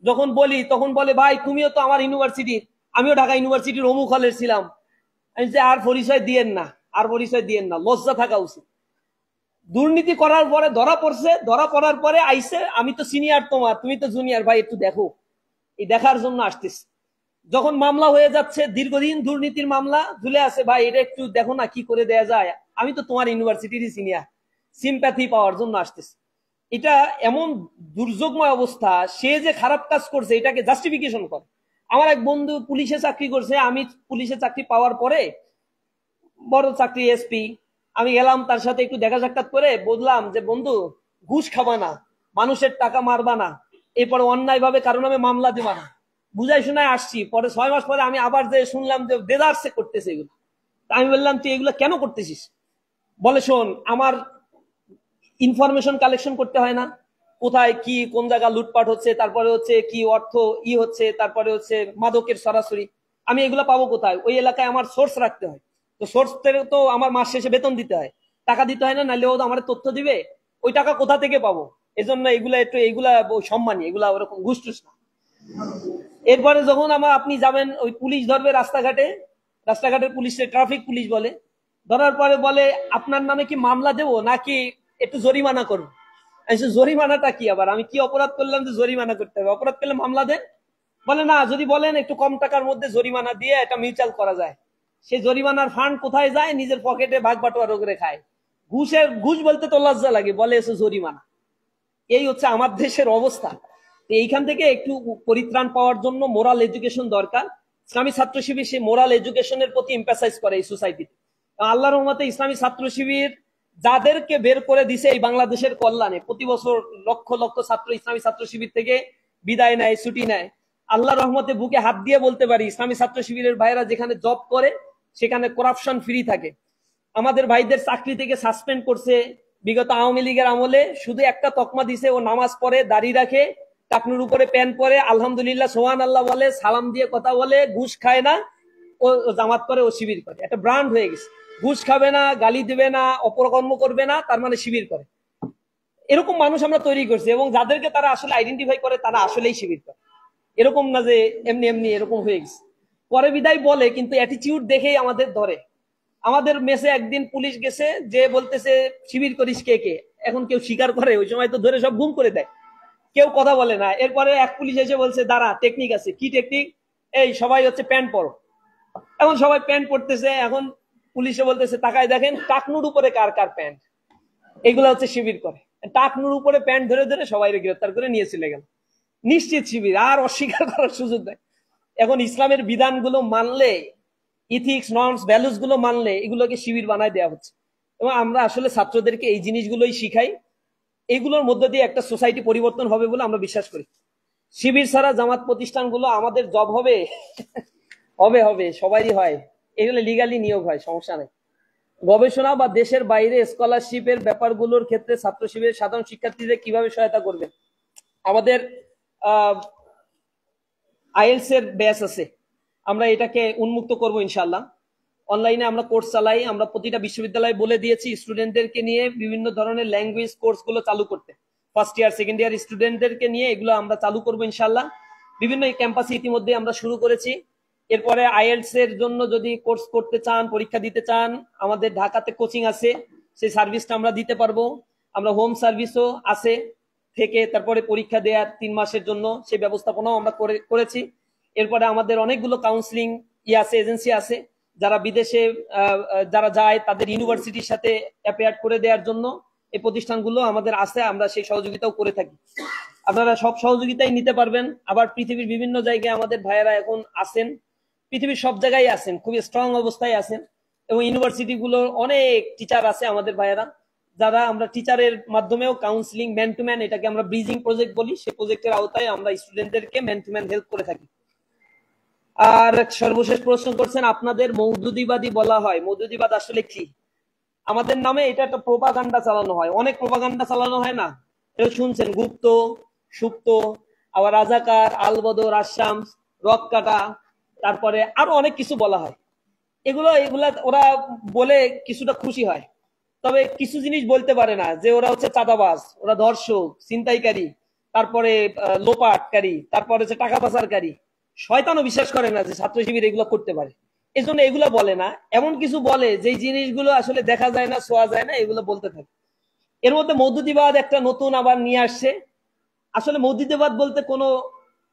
যখন বলি, তখন বলে ভাই তুমিও তো আমার ইউনিভার্সিটির, আমিও ঢাকা ইউনিভার্সিটির অমুক হলের ছিলাম। আমি যে আর পরিচয় দিয়েন না, আর পরিচয় দিয়েন না, লজ্জা থাকা উচিত। দুর্নীতি করার পরে ধরা পড়ছে, ধরা পড়ার পরে আইসে আমি তো সিনিয়র তোমার, তুমি তো জুনিয়র, ভাই একটু দেখো। এই দেখার জন্য আসতেছে। যখন মামলা হয়ে যাচ্ছে, দীর্ঘদিন দুর্নীতির মামলা ঝুলে আছে, ভাই এটা একটু দেখো না কি করে দেয়া যায়, আমি তো তোমার ইউনিভার্সিটির সিনিয়র, সিম্প্যাথি পাওয়ার জন্য আসতেছে। এটা এমন দুর্যোগময় অবস্থা, সে যে খারাপ কাজ করছে এটাকে জাস্টিফিকেশন করে। আমার এক বন্ধু পুলিশে চাকরি করছে, আমি পুলিশে চাকরি পাওয়ার পরে বড় চাকরি এসপি, আমি গেলাম তার সাথে একটু দেখা সাক্ষাৎ করে বললাম যে বন্ধু ঘুষ খাবা না, মানুষের টাকা মারবা না, এরপরে অন্যায় ভাবে কারো নামে মামলা দিবা না, বুঝাই শোনায় আসছি। পরে 6 মাস পরে আমি আবার যে শুনলাম যে দেদারসে করতেছে এগুলো। আমি বললাম তুই এগুলো কেন করতেছিস? বলে শোন, আমার ইনফরমেশন কালেকশন করতে হয় না, কোথায় কি কোন জায়গা লুটপাট হচ্ছে, তারপরে হচ্ছে কি অর্থ হচ্ছে, তারপরে হচ্ছে মাদকের সরাসরি, আমি এগুলা পাবো কোথায়? ওই এলাকায় আমার সোর্স রাখতে হয়। তো সোর্স থেকে তো আমার মাস শেষে বেতন দিতে হয়, টাকা দিতে হয় না, নাহলে ও আমার তথ্য দিবে। ওই টাকা কোথা থেকে পাবো? এজন্য এগুলা একটু এগুলা সম্মানী, এগুলা ওরকম ঘুষ টুস না। এরপরে যখন আপনি যাবেন, ওই পুলিশ ধরবে রাস্তাঘাটে, রাস্তাঘাটের পুলিশে ট্রাফিক পুলিশ বলে, ধরার পরে বলে আপনার নামে কি মামলা দেবো নাকি একটু জরিমানা করবো? জরিমানাটা কি আবার? আমি কি অপরাধ করলাম যে জরিমানা করতে হবে? অপরাধ করলে মামলা দেন। বলে না, যদি বলেন একটু কম টাকার মধ্যে জরিমানা দিয়ে এটা মিউচুয়াল করা যায়। সেই জরিমানার ফান্ড কোথায় যায়? নিজের পকেটে ভাগ বাটোয়ারা করে খায়। ঘুষ বলতে তো লজ্জা লাগে, বলে এসে জরিমানা। এই হচ্ছে আমার দেশের অবস্থা। এইখান থেকে একটু পরিত্রাণ পাওয়ার জন্য মোরাল এডুকেশন দরকার। ইসলামী ছাত্র শিবির সেই মোরাল এডুকেশনের প্রতি এমফাসাইজ করে এই সোসাইটিতে। আল্লাহর রহমতে ইসলামী ছাত্র শিবির যাদেরকে বের করে দিছে এই বাংলাদেশের কল্যাণে, প্রতি বছর লক্ষ লক্ষ ছাত্র ইসলামী ছাত্র শিবির থেকে বিদায় নেয়, ছুটি নেয়। আল্লাহর রহমতে বুকে হাত দিয়ে বলতে পারি, ইসলামী ছাত্র শিবিরের ভাইরা যেখানে জব করে সেখানে করাপশন ফ্রি থাকে। আমাদের ভাইদের চাকরি থেকে সাসপেন্ড করছে বিগত আওয়ামী লীগের আমলে, শুধু একটা তকমা দিছে, ও নামাজ পড়ে, দাড়ি রাখে, টাকনুর উপরে প্যান্ট পরে, আলহামদুলিল্লাহ সোহান আল্লাহ বলে, সালাম দিয়ে কথা বলে, ঘুষ খায় না, ও জামাত করে, ও শিবির করে। একটা ব্র্যান্ড হয়ে গেছে। ঘুষ খাবে না, গালি দিবে না, অপকর্ম করবে না, তার মানে শিবির করে। এরকম মানুষ আমরা তৈরি করছি, এবং যাদেরকে তারা আসলে আইডেন্টিফাই করে তারা আসলেই শিবির করে। এরকম না যে এমনি এমনি এরকম হয়ে গেছে। পরে বিদায় বলে, কিন্তু অ্যাটিটিউড দেখেই আমাদের ধরে। আমাদের মেসে একদিন পুলিশ গেছে, যে বলতেছে শিবির করিস কে কে? এখন কেউ স্বীকার করে? ওই সময় তো ধরে সব গুম করে দেয়, কেউ কথা বলে না। এরপরে এক পুলিশ এসে বলছে দাঁড়া, টেকনিক আছে। কি টেকনিক? এই সবাই হচ্ছে প্যান্ট পরো। এখন সবাই প্যান্ট পরতেছে। এখন পুলিশে বলতেছে তাকায় দেখেন টাকনুর উপরে কার কার প্যান্ট। এগুলো হচ্ছে শিবির করে। টাকনুর উপরে প্যান্ট ধরে ধরে সবাই গ্রেফতার করে নিয়ে চলে গেল। নিশ্চিত শিবির, আর অস্বীকার করার সুযোগ নেই। এখন ইসলামের বিধানগুলো মানলে, ইথিক্স নর্মস ভ্যালুস গুলো মানলে এগুলোকে শিবির বানায় দেওয়া হচ্ছে। এবং আমরা আসলে ছাত্রদেরকে এই জিনিসগুলোই শিখাই। এগুলোর মধ্যে দিয়ে একটা সোসাইটি পরিবর্তন হবে বলে আমরা বিশ্বাস করি। শিবির ছাড়া জামাত প্রতিষ্ঠানগুলো আমাদের জব হবে হবে হবে সবারই হয়, এগুলো লিগালি নিয়োগ হয়, সমস্যা নেই। গবেষণা বা দেশের বাইরে স্কলারশিপের ব্যাপারগুলোর ক্ষেত্রে ছাত্র শিবিরের সাধারণ শিক্ষার্থীদের কিভাবে সহায়তা করবেন? আমাদের আইএলস এর ব্যাচ আছে, আমরা এটাকে উন্মুক্ত করব ইনশাল্লাহ। অনলাইনে আমরা কোর্স চালাই। আমরা প্রতিটা বিশ্ববিদ্যালয়ে বলে দিয়েছি স্টুডেন্টদেরকে নিয়ে বিভিন্ন ধরনের ল্যাঙ্গুয়েজ কোর্স গুলো চালু করতে। ফার্স্ট ইয়ার সেকেন্ড ইয়ার স্টুডেন্টদেরকে নিয়ে এগুলো আমরা চালু করবো ইনশাল্লাহ। বিভিন্ন ক্যাম্পাসে ইতিমধ্যে আমরা শুরু করেছি। এরপরে আইএলস এর জন্য যদি কোর্স করতে চান, পরীক্ষা দিতে চান, আমাদের ঢাকাতে কোচিং আছে, সেই সার্ভিসটা আমরা দিতে পারবো। আমরা হোম সার্ভিসও আছে থেকে তারপরে পরীক্ষা দেওয়ার 3 মাসের জন্য সেই ব্যবস্থাপনাও আমরা করেছি। এরপরে আমাদের অনেকগুলো কাউন্সিলিং আছে, এজেন্সি আছে, যারা বিদেশে যারা যায় তাদের ইউনিভার্সিটির সাথে অ্যাপেয়ার করে দেওয়ার জন্য এই প্রতিষ্ঠানগুলো আমাদের আছে। আমরা সেই সহযোগিতাও করে থাকি। আপনারা সব সহযোগিতাই নিতে পারবেন। আবার পৃথিবীর বিভিন্ন জায়গায় আমাদের ভাইয়েরা এখন আছেন, পৃথিবীর সব জায়গায় আছেন, খুবই স্ট্রং অবস্থায় আছেন। এবং ইউনিভার্সিটি গুলোর অনেক টিচার আছে আমাদের ভাইয়েরা, যারা আমরা টিচারের মাধ্যমেও কাউন্সিলিং, ম্যান টু ম্যান, এটাকে আমরা ব্রিজিং প্রজেক্ট বলি, সেই প্রজেক্টের আওতায় আমরা স্টুডেন্টদেরকে ম্যান টু ম্যান হেল্প করে থাকি। আর সর্বশেষ প্রশ্ন করছেন, আপনাদের মওদুদিবাদী বলা হয়, মওদুদিবাদ আসলে কি? আমাদের নামে এটা একটা প্রোপাগান্ডা চালানো হয়, অনেক প্রোপাগান্ডা চালানো হয় না? এটা শুনছেন, গুপ্ত, সুপ্ত, আবার রাজাকার, আলবদর, আশামস, রক কাটা, তারপরে আরো অনেক কিছু বলা হয়। এগুলা ওরা বলে কিছুটা খুশি হয়, তবে কিছু জিনিস বলতে পারে না, যে ওরা হচ্ছে চাঁদাবাজ, ওরা ধর্ষক, ছিনতাইকারী, তারপরে লোপাটকারী, তারপরে হচ্ছে টাকা পাচারকারী। শয়তানও বিশ্বাস করে না যে ছাত্র শিবির এগুলো করতে পারে, এই জন্য এগুলো বলে না। এমন কিছু বলে যে জিনিসগুলো আসলে দেখা যায় না, ছোঁয়া যায় না, এগুলো বলতে থাকে। এর মধ্যে মওদুদিবাদ একটা নতুন আবার নিয়ে আসছে। আসলে মওদুদিবাদ বলতে কোনো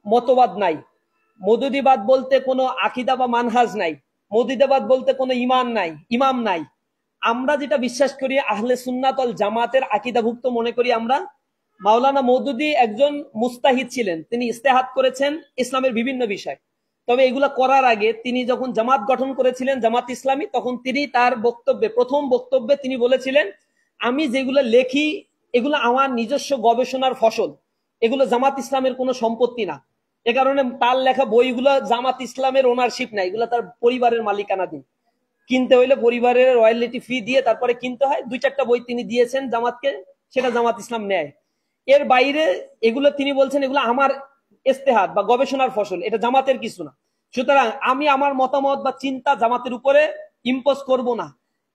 মতবাদ নাই, মওদুদিবাদ বলতে কোনো আকিদা বা মানহাজ নাই, মওদুদিবাদ বলতে কোনো ইমান নাই, ইমাম নাই। আমরা যেটা বিশ্বাস করি, আহলে সুন্নাত ওয়াল জামাতের আকিদাভুক্ত মনে করি আমরা। মাওলানা মওদুদি একজন মুস্তাহিদ ছিলেন, তিনি ইস্তেহাদ করেছেন ইসলামের বিভিন্ন বিষয়। তবে এগুলা করার আগে তিনি যখন জামাত গঠন করেছিলেন, জামাত ইসলামী, তখন তিনি তার বক্তব্যে, প্রথম বক্তব্যে তিনি বলেছিলেন, আমি যেগুলো লেখি এগুলো আমার নিজস্ব গবেষণার ফসল, এগুলো জামাত ইসলামের কোনো সম্পত্তি না। এ কারণে তার লেখা বইগুলো জামাত ইসলামের ওনারশিপ না, এগুলো তার পরিবারের মালিকানাধীন। কিনতে হইলে পরিবারের রয়্যালটি ফি দিয়ে তারপরে কিনতে হয়। 2-4টা বই তিনি দিয়েছেন জামাতকে, সেটা জামাত ইসলাম নেয়। এর বাইরে এগুলো তিনি বলছেন এগুলো আমার ইজতিহাদ বা গবেষণার ফসল, এটা জামাতের কিছু না। সুতরাং আমি আমার মতামত বা চিন্তা জামাতের উপরে ইম্পোজ করব না।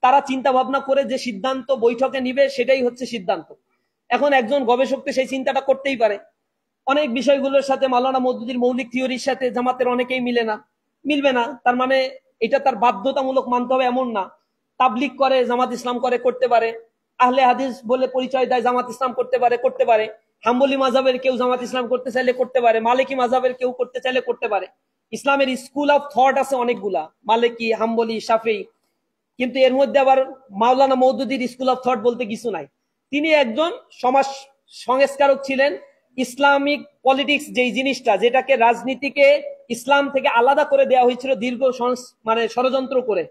তারা চিন্তা ভাবনা করে যে সিদ্ধান্ত বৈঠকে নিবে সেটাই হচ্ছে সিদ্ধান্ত। এখন একজন গবেষক তো সেই চিন্তাটা করতেই পারে। অনেক বিষয়গুলোর সাথে মাওলানা মওদুদির মৌলিক থিওরির সাথে জামাতের অনেকেই মিলবে না, তার মানে এটা তার বাধ্যতামূলক মানতে হবে এমন না। তাবলিগ করে জামাত ইসলাম করতে পারে, আহলে হাদিস বলে পরিচয় দেয় জামাত ইসলাম করতে পারে, হাম্বলি মাযহাবের কেউ জামাত ইসলাম করতে চাইলে করতে পারে, মালিকি মাযহাবের কেউ করতে চাইলে করতে পারে। ইসলামের স্কুল অফ থট আছে অনেকগুলা, মালিকি, হাম্বলি, শাফিঈ। কিন্তু এর মধ্যে আবার মাওলানা মওদুদির স্কুল অফ থট বলতে কিছু নাই। তিনি একজন সমাজ সংস্কারক ছিলেন। ইসলামিক পলিটিক্স যেই জিনিসটা, যেটাকে রাজনীতিকে ইসলাম থেকে আলাদা করে দেওয়া হয়েছিল দীর্ঘ মানে ষড়যন্ত্র করে,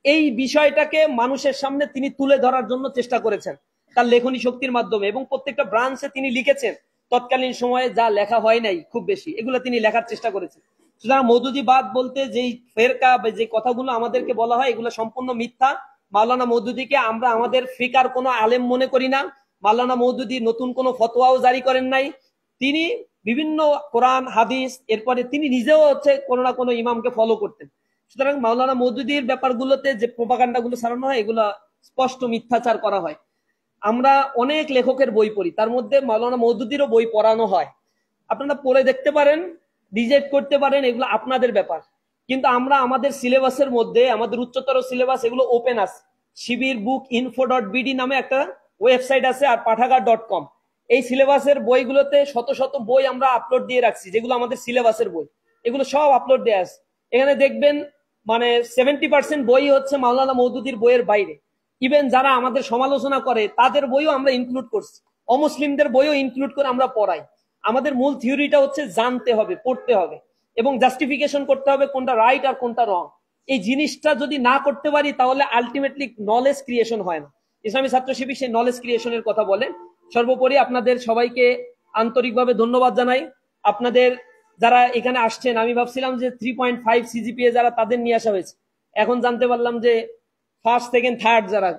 এই বিষয়টাকে মানুষের সামনে তিনি তুলে ধরার জন্য চেষ্টা করেছেন তার লেখনী শক্তির মাধ্যমে, এবং প্রত্যেকটা ব্রাঞ্চে তিনি লিখেছেন। তৎকালীন সময়ে যা লেখা হয় নাই খুব বেশি, এগুলো তিনি লেখার চেষ্টা করেছেন। সুতরাং মওদুদিবাদ বলতে যেই ফেরকা বা যে কথাগুলো আমাদেরকে বলা হয় এগুলো সম্পূর্ণ মিথ্যা। মাওলানা মওদুদিকে আমরা আমাদের ফিকার কোনো আলেম মনে করি না। মাওলানা মওদুদি নতুন কোনো ফতোয়াও জারি করেন নাই। তিনি বিভিন্ন কোরআন হাদিস, এরপরে তিনি নিজেও হচ্ছে কোনো না কোনো ইমামকে ফলো করতেন। সুতরাং মাওলানা মওদুদির ব্যাপারগুলোতে যে প্রোপাগান্ডাগুলো ছড়ানো হয় এগুলো স্পষ্ট মিথ্যাচার করা হয়। আমরা অনেক লেখকের বই পড়ি, তার মধ্যে মাওলানা মওদুদিরও বই পড়ানো হয়। আপনারা পড়ে দেখতে পারেন, রিজেক্ট করতে পারেন, এগুলো আপনাদের ব্যাপার। কিন্তু আমরা আমাদের সিলেবাসের মধ্যে, আমাদের উচ্চতর সিলেবাস এগুলো ওপেন আছে। শিবির বুক ইনফো .bd নামে একটা ওয়েবসাইট আছে, আর পাঠাগার.com। এই সিলেবাসের বইগুলোতে শত শত বই আমরা আপলোড দিয়ে রাখছি, যেগুলো আমাদের সিলেবাসের বই, এগুলো সব আপলোড দেওয়া আছে। এখানে দেখবেন মানে 70% বই হচ্ছে মাওলানা মওদুদির বইয়ের বাইরে। ইভেন যারা আমাদের সমালোচনা করে তাদের বইও আমরা ইনক্লুড করছি, অমুসলিমদের বইও ইনক্লুড করে আমরা পড়াই। আমাদের মূল থিওরিটা হচ্ছে জানতে হবে, পড়তে হবে, এবং জাস্টিফিকেশন করতে হবে কোনটা রাইট আর কোনটা রং। এই জিনিসটা যদি না করতে পারি তাহলে আলটিমেটলি নলেজ ক্রিয়েশন হয় না। ইসলামী ছাত্র শিবির সেই নলেজ ক্রিয়েশনের কথা বলে। সর্বোপরি আপনাদের সবাইকে আন্তরিকভাবে ধন্যবাদ জানাই। আপনাদের যারা এখানে আসছেন, আমি ভাবছিলাম যে 3.5 সিজিপিএ যারা, তাদের নিয়ে আসা হয়েছে। এখন জানতে পারলাম যে ফার্স্ট, সেকেন্ড, থার্ড যারা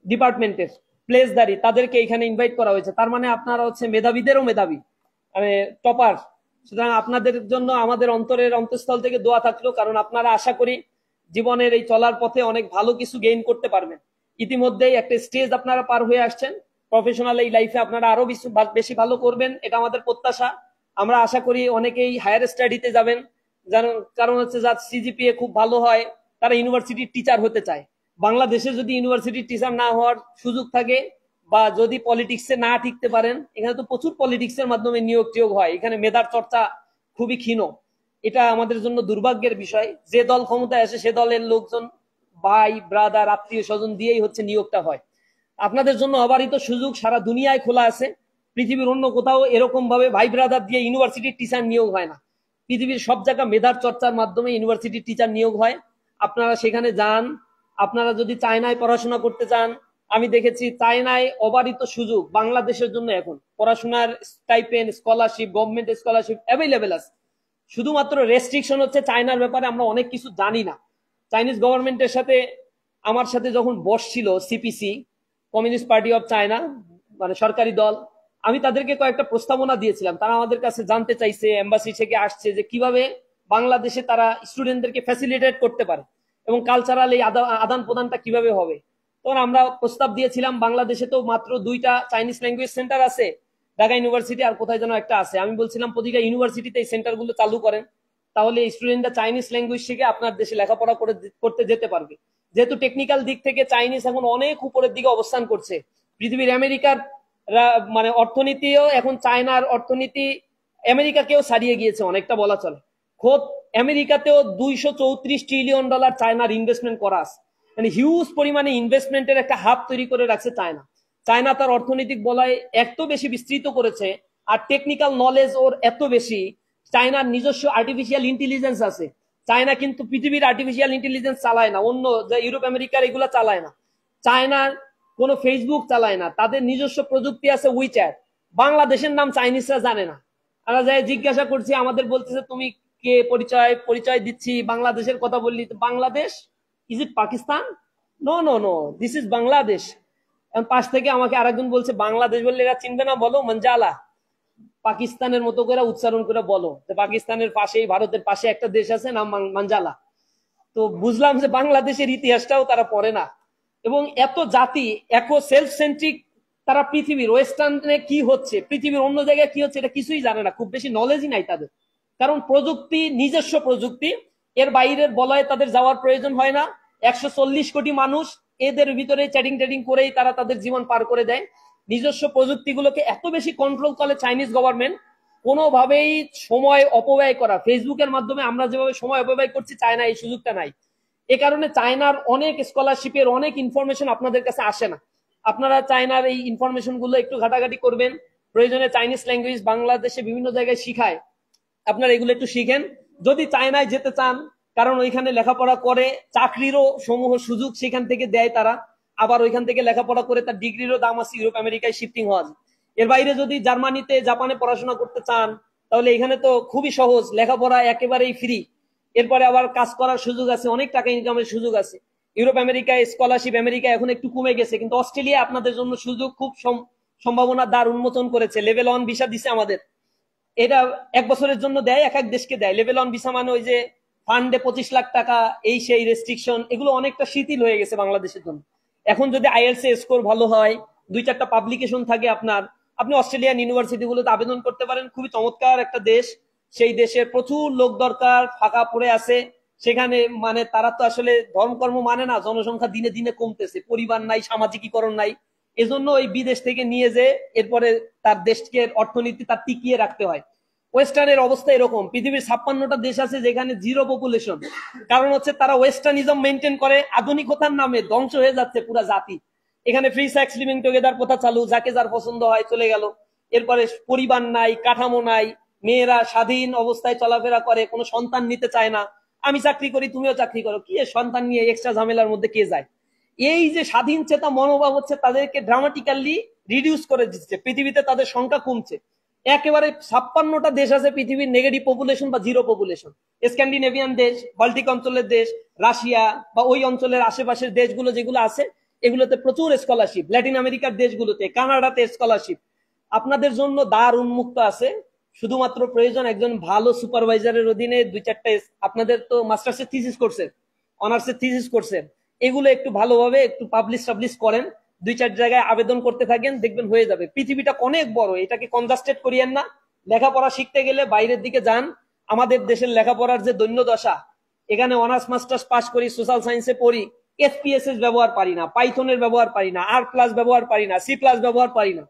ডিপার্টমেন্টের প্লেসদারি, তাদেরকে এখানে ইনভাইট করা হয়েছে। তার মানে আপনারা হচ্ছে মেধাবীদেরও মেধাবী, মানে টপার। সুতরাং আপনাদের জন্য আমাদের অন্তরের অন্তঃস্থল থেকে দোয়া থাকলো, কারণ আপনারা আশা করি জীবনের এই চলার পথে অনেক ভালো কিছু গেইন করতে পারবেন। ইতিমধ্যেই একটা স্টেজ আপনারা পার হয়ে আসছেন, প্রফেশনাল এই লাইফে আপনারা আরো বেশি ভালো করবেন, এটা আমাদের প্রত্যাশা। আমরা আশা করি অনেকেই হায়ার স্টাডিতে যাবেন, কারণ হচ্ছে যার সিজিপিএ খুব ভালো হয় তারা ইউনিভার্সিটির টিচার হতে চায়। বাংলাদেশে যদি ইউনিভার্সিটির টিচার না হওয়ার সুযোগ থাকে, বা যদি পলিটিক্সে না টিকতে পারেন, এখানে তো প্রচুর পলিটিক্সের মাধ্যমে নিয়োগ টিয়োগ হয়, এখানে মেধার চর্চা খুবই ক্ষীণ। এটা আমাদের জন্য দুর্ভাগ্যের বিষয়। যে দল ক্ষমতায় আসে সে দলের লোকজন, ভাই ব্রাদার, আত্মীয় স্বজন দিয়েই হচ্ছে নিয়োগটা হয়। আপনাদের জন্য অবারিত সুযোগ সারা দুনিয়ায় খোলা আছে। পৃথিবীর অন্য কোথাও এরকম ভাবে ভাই ব্রাদার দিয়ে ইউনিভার্সিটির টিচার নিয়োগ হয় না। পৃথিবীর সব জায়গায় মেধার চর্চার মাধ্যমে ইউনিভার্সিটির টিচার নিয়োগ হয়। আপনারা সেখানে যান। আপনারা যদি চায়নায় পড়াশোনা করতে চান, আমি দেখেছি চায়নায় অবারিত সুযোগ বাংলাদেশের জন্য এখন পড়াশোনার stipend, scholarship, government scholarship available আছে। শুধুমাত্র রেস্ট্রিকশন হচ্ছে চায়নার ব্যাপারে আমরা অনেক কিছু জানি না। চাইনিজ গভর্নমেন্টের সাথে আমার সাথে যখন বসছিল CPC, communist party of China, মানে সরকারি দল, আমি তাদেরকে কয়েকটা প্রস্তাবনা দিয়েছিলাম। তারা আমাদের কাছে জানতে চাইছে, এম্বাসি থেকে আসছে, যে কিভাবে বাংলাদেশে তারা স্টুডেন্টদেরকে ফ্যাসিলিটেট করতে পারে এবং কালচারাল এই আদান প্রদানটা কিভাবে হবে। তখন আমরা প্রস্তাব দিয়েছিলাম, বাংলাদেশে তো মাত্র 2টা চাইনিজ ল্যাঙ্গুয়েজ সেন্টার আছে, ঢাকা ইউনিভার্সিটি আর কোথায় যেন একটা আছে। আমি বলছিলাম প্রতিটা ইউনিভার্সিটিতে এই সেন্টারগুলো চালু করেন, তাহলে স্টুডেন্টরা চাইনিজ ল্যাঙ্গুয়েজ শিখে আপনার দেশে লেখাপড়া করতে যেতে পারবে। যেহেতু টেকনিক্যাল দিক থেকে চাইনিজ এখন অনেক উপরের দিকে অবস্থান করছে। পৃথিবীর আমেরিকার মানে অর্থনীতিও এখন চায়নার অর্থনীতি আমেরিকাকেও ছাড়িয়ে গিয়েছে অনেকটা বলা চলে। খোদ আমেরিকাতেও $234 ট্রিলিয়ন চায়নার ইনভেস্টমেন্ট করা আছে, মানে হিউজ পরিমাণে ইনভেস্টমেন্টের একটা হাব তৈরি করে রাখছে চায়না। চায়না তার অর্থনৈতিক বলয় এত বেশি বিস্তৃত করেছে, আর টেকনিক্যাল নলেজ ওর এত বেশি। চায়নার নিজস্ব আর্টিফিশিয়াল ইন্টেলিজেন্স আছে। চায়না কিন্তু পৃথিবীর আর্টিফিশিয়াল ইন্টেলিজেন্স চালায় না, অন্য যে ইউরোপ আমেরিকার এগুলা চালায় না। চায়নার কোনো ফেসবুক চালায় না, তাদের নিজস্ব প্রযুক্তি আছে উইচ্যাট। বাংলাদেশের নাম চাইনিজরা জানে না। আমরা যাই জিজ্ঞাসা করছি, আমাদের বলতেছে তুমি কে, পরিচয় দিচ্ছি, বাংলাদেশের কথা বললি। Bangladesh, is it Pakistan? No no no, this is Bangladesh. এখন পাশ থেকে আমাকে আরেকজন বলছে বাংলাদেশ বললে এরা চিনবে না, বলো মঞ্জালা, পাকিস্তানের মতো করে উচ্চারণ করে বলো। পাকিস্তানের পাশেই ভারতের পাশে একটা দেশ আছে নাম মানজালা। তো বুঝলাম যে বাংলাদেশের ইতিহাসটাও তারা পড়ে না। এবং এত জাতি একো সেলফ সেন্ট্রিক, তারা পৃথিবীর ওয়েস্টার্নে কি হচ্ছে, পৃথিবীর অন্য জায়গায় কি হচ্ছে এটা কিছুই জানে না, খুব বেশি নলেজই নাই তাদের। কারণ প্রযুক্তি নিজস্ব প্রযুক্তি, এর বাইরের বলয়ে তাদের যাওয়ার প্রয়োজন হয় না। 140 কোটি মানুষ এদের ভিতরে চ্যাটিং ট্যাটিং করেই তারা তাদের জীবন পার করে দেয়। নিজস্ব প্রযুক্তিগুলোকে এত বেশি কন্ট্রোল করে চাইনিজ গভর্নমেন্ট, কোনোভাবেই সময় অপব্যয় করা, ফেসবুকের মাধ্যমে আমরা যেভাবে সময় অপব্যয় করছি, চায়না এই সুযোগটা নাই। এ কারণে চায়নার অনেক স্কলারশিপের অনেক ইনফরমেশন আপনাদের কাছে আসে না। আপনারা চায়নার এই ইনফরমেশন গুলো একটু ঘাটাঘাটি করবেন, প্রয়োজনে চাইনিজ ল্যাঙ্গুয়েজ বাংলাদেশে বিভিন্ন জায়গায় শিখায়, আপনারা এগুলো একটু শিখেন যদি চায়নায় যেতে চান। কারণ ওইখানে লেখাপড়া করে চাকরিরও সমূহ সুযোগ সেখান থেকে দেয় তারা, আবার ওইখান থেকে লেখাপড়া করে তার ডিগ্রিরও দাম আছে, ইউরোপ আমেরিকায় শিফটিং হওয়া যায়। এর বাইরে যদি জার্মানিতে জাপানে পড়াশোনা করতে চান তাহলে এখানে তো খুবই সহজ, লেখাপড়া একেবারেই ফ্রি। এরপরে আবার কাজ করার সুযোগ আছে, অনেক টাকা ইনকামের সুযোগ আছে। ইউরোপ আমেরিকায় স্কলারশিপ আমেরিকা এখন একটু কমে গেছে, কিন্তু অস্ট্রেলিয়া আপনাদের জন্য সুযোগ খুব সম্ভাবনা দ্বার উন্মোচন করেছে। লেভেল 1 ভিসা দিছে আমাদের, এটা 1 বছরের জন্য দেয়, এক এক দেশকে দেয়। লেভেল 1 ভিসা মানে ওই যে ফান্ডে 25 লাখ টাকা, এই সেই রেস্ট্রিকশন, এগুলো অনেকটা শিথিল হয়ে গেছে বাংলাদেশের জন্য। এখন যদি আইএলটিএস এর স্কোর ভালো হয়, 2-4টা পাবলিকেশন থাকে আপনার, আপনি অস্ট্রেলিয়ান ইউনিভার্সিটি গুলোতে আবেদন করতে পারেন। খুবই চমৎকার একটা দেশ, সেই দেশের প্রচুর লোক দরকার, ফাঁকা পড়ে আছে সেখানে। মানে তারা তো আসলে ধর্মকর্ম মানে না, জনসংখ্যা দিনে দিনে কমতেছে, পরিবার নাই, সামাজিকীকরণ নাই, এজন্য ওই বিদেশ থেকে নিয়ে যে এরপরে তার দেশকে অর্থনীতি তার টিকিয়ে রাখতে হয়। ওয়েস্টার্নের অবস্থা এরকম, পৃথিবীর 56টা দেশ আছে যেখানে জিরো পপুলেশন। কারণ হচ্ছে তারা ওয়েস্টার্নিজম মেনটেন করে, আধুনিকতার নামে ধ্বংস হয়ে যাচ্ছে পুরা জাতি। এখানে ফ্রি সেক্স লিভিং টুগেদার প্রথা চালু, যাকে যার পছন্দ হয় চলে গেল। এরপরে পরিবার নাই, কাঠামো নাই, মেয়েরা স্বাধীন অবস্থায় চলাফেরা করে, কোনো সন্তান নিতে চায় না। আমি চাকরি করি, তুমিও চাকরি করো, কি সন্তান নিয়ে এক্সট্রা ঝামেলার মধ্যে কে যায়? এই যে স্বাধীন চেতা মনোভাব হচ্ছে তাদেরকে ড্রামাটিক্যালি রিডিউস করে দিচ্ছে, পৃথিবীতে তাদের সংখ্যা কমছে। একেবারে 56টা দেশ আছে পৃথিবীর নেগেটিভ পপুলেশন বা জিরো পপুলেশন। স্ক্যান্ডিনেভিয়ান দেশ, বাল্টিক অঞ্চলের দেশ, রাশিয়া বা ওই অঞ্চলের আশেপাশের দেশগুলো যেগুলো আছে এগুলোতে প্রচুর স্কলারশিপ। ল্যাটিন আমেরিকার দেশগুলোতে, কানাডাতে স্কলারশিপ। আপনাদের জন্য দ্বার উন্মুক্ত আছে, শুধুমাত্র প্রয়োজন একজন ভালো সুপারভাইজারের অধীনে 2-4টা। আপনাদের তো মাস্টার্সের থিসিস করছেন, অনার্সের থিসিস করছেন, এগুলো একটু ভালোভাবে একটু পাবলিশ করেন, 2-4 জায়গায় আবেদন করতে থাকেন, দেখবেন হয়ে যাবে। পৃথিবীটা অনেক বড়, এটাকে কনজাস্টেড করিয়েন না। লেখাপড়া শিখতে গেলে বাইরের দিকে যান। আমাদের দেশের লেখাপড়ার যে দৈন্য দশা, এখানে অনার্স মাস্টার্স পাস করি, সোশ্যাল সায়েন্সে পড়ি, এসপিএসএস ব্যবহার পারি না, পাইথনের ব্যবহার পারি না, R+ ব্যবহার পারি না, C+ ব্যবহার পারি না।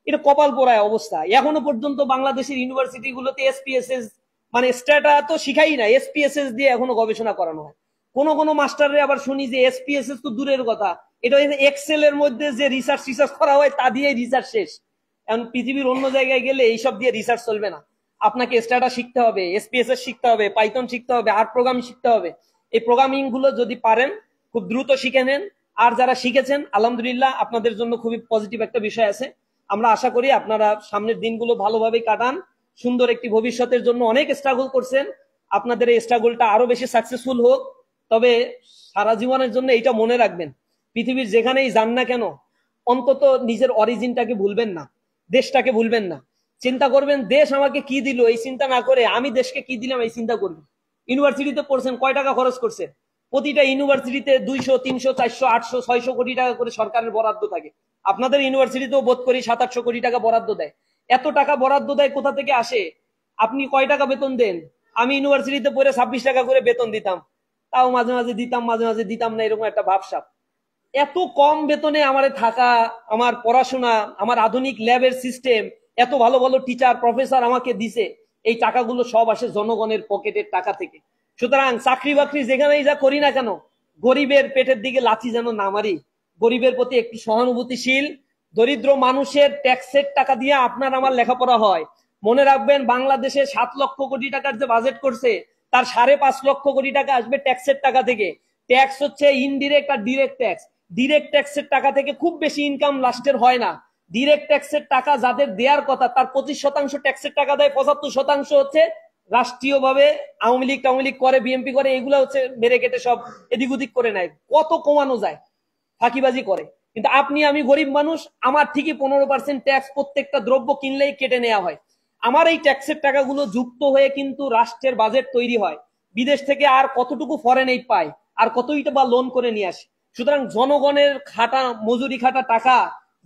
এটা কপাল পোড়ায় অবস্থা। এখনো পর্যন্ত বাংলাদেশের ইউনিভার্সিটি গুলোতে এসপিএসএস মানে স্ট্যাটা তো শিখাই না, এসপিএসএস দিয়ে এখনো গবেষণা করানো হয়। কোন কোন মাস্টারে আবার শুনি যে এসপিএসএস তো দূরের কথা, এটা এক্সেল এর মধ্যে যে রিসার্চ করা হয় তা দিয়ে রিসার্চ শেষ। এখন পৃথিবীর অন্য জায়গায় গেলে এইসব দিয়ে রিসার্চ চলবে না, আপনাকে স্ট্যাটা শিখতে হবে, এসপিএসএস শিখতে হবে, পাইথন শিখতে হবে, আর প্রোগ্রামিং শিখতে হবে। এই প্রোগ্রামিং গুলো যদি পারেন খুব দ্রুত শিখে নেন। আর যারা শিখেছেন আলহামদুলিল্লাহ, আপনাদের জন্য খুবই পজিটিভ একটা বিষয় আছে। আমরা আশা করি আপনারা সামনের দিনগুলো ভালোভাবে কাটান, সুন্দর একটি ভবিষ্যতের জন্য অনেক স্ট্রাগল করছেন, আপনাদের এই স্ট্রাগলটা আরো বেশি সাকসেসফুল হোক। তবে সারা জীবনের জন্য এইটা মনে রাখবেন, পৃথিবীর যেখানেই যান না কেন অন্তত নিজের অরিজিনটাকে ভুলবেন না, দেশটাকে ভুলবেন না। চিন্তা করবেন দেশ আমাকে কি দিল, এই চিন্তা না করে আমি দেশকে কি দিলাম এই চিন্তা করবেন। ইউনিভার্সিটিতে পড়ছেন, কয় টাকা খরচ করছেন? প্রতিটা ইউনিভার্সিটিতে 200, 300, 400, 800, 600 কোটি টাকা করে সরকারের বরাদ্দ থাকে। আপনাদের ইউনিভার্সিটিতেও বোধ করি 700-800 কোটি টাকা বরাদ্দ দেয়। এত টাকা বরাদ্দ দেয়, কোথা থেকে আসে? আপনি কয় টাকা বেতন দেন? আমি ইউনিভার্সিটিতে পড়ে 26 টাকা করে বেতন দিতাম, তাও মাঝে মাঝে দিতাম, মাঝে মাঝে দিতাম না, এরকম একটা ভাবসাব। এত কম বেতনে আমার থাকা, আমার পড়াশোনা, আমার আধুনিক ল্যাবের সিস্টেম, এত ভালো ভালো টিচার প্রফেসর আমাকে দিছে, এই টাকাগুলো সব আসে জনগণের পকেটের টাকা থেকে। সুতরাং চাকরি বাকরি যেখানেই যা করি না কেন, গরিবের পেটের দিকে লাথি যেন না মারি, গরিবের প্রতি একটু সহানুভূতিশীল। দরিদ্র মানুষের ট্যাক্সের টাকা দিয়ে আপনার আমার লেখাপড়া হয়। মনে রাখবেন, বাংলাদেশে 7 লক্ষ কোটি টাকার যে বাজেট করছে তার 5.5 লক্ষ কোটি টাকা আসবে ট্যাক্সের টাকা থেকে। ট্যাক্স হচ্ছে ইনডিরেক্ট আর ডিরেক্ট ট্যাক্স। ডিরেক্ট ট্যাক্সের টাকা থেকে খুব বেশি ইনকাম লাস্টের হয় না। ডিরেক্ট ট্যাক্সের টাকা যাদের দেওয়ার কথা তার 25% ট্যাক্সের টাকা দেয়, 75% হচ্ছে রাষ্ট্রীয়ভাবে আওয়ামী লীগ করে, বিএনপি করে, এগুলো হচ্ছে মেরে কেটে সব এদিক ওদিক করে নেয়। কত কমানো যায়, ফাঁকিবাজি করে। কিন্তু আপনি আমি গরিব মানুষ, আমার ঠিকই 15% ট্যাক্স প্রত্যেকটা দ্রব্য কিনলেই কেটে নেওয়া হয়। আমার এই ট্যাক্সের টাকাগুলো যুক্ত হয়ে কিন্তু রাষ্ট্রের বাজেট তৈরি হয়। বিদেশ থেকে আর কতটুকু ফরেন এইড পায়, আর কতইটা বা লোন করে নিয়ে আসে। সুতরাং জনগণের খাটা মজুরি খাটা টাকা,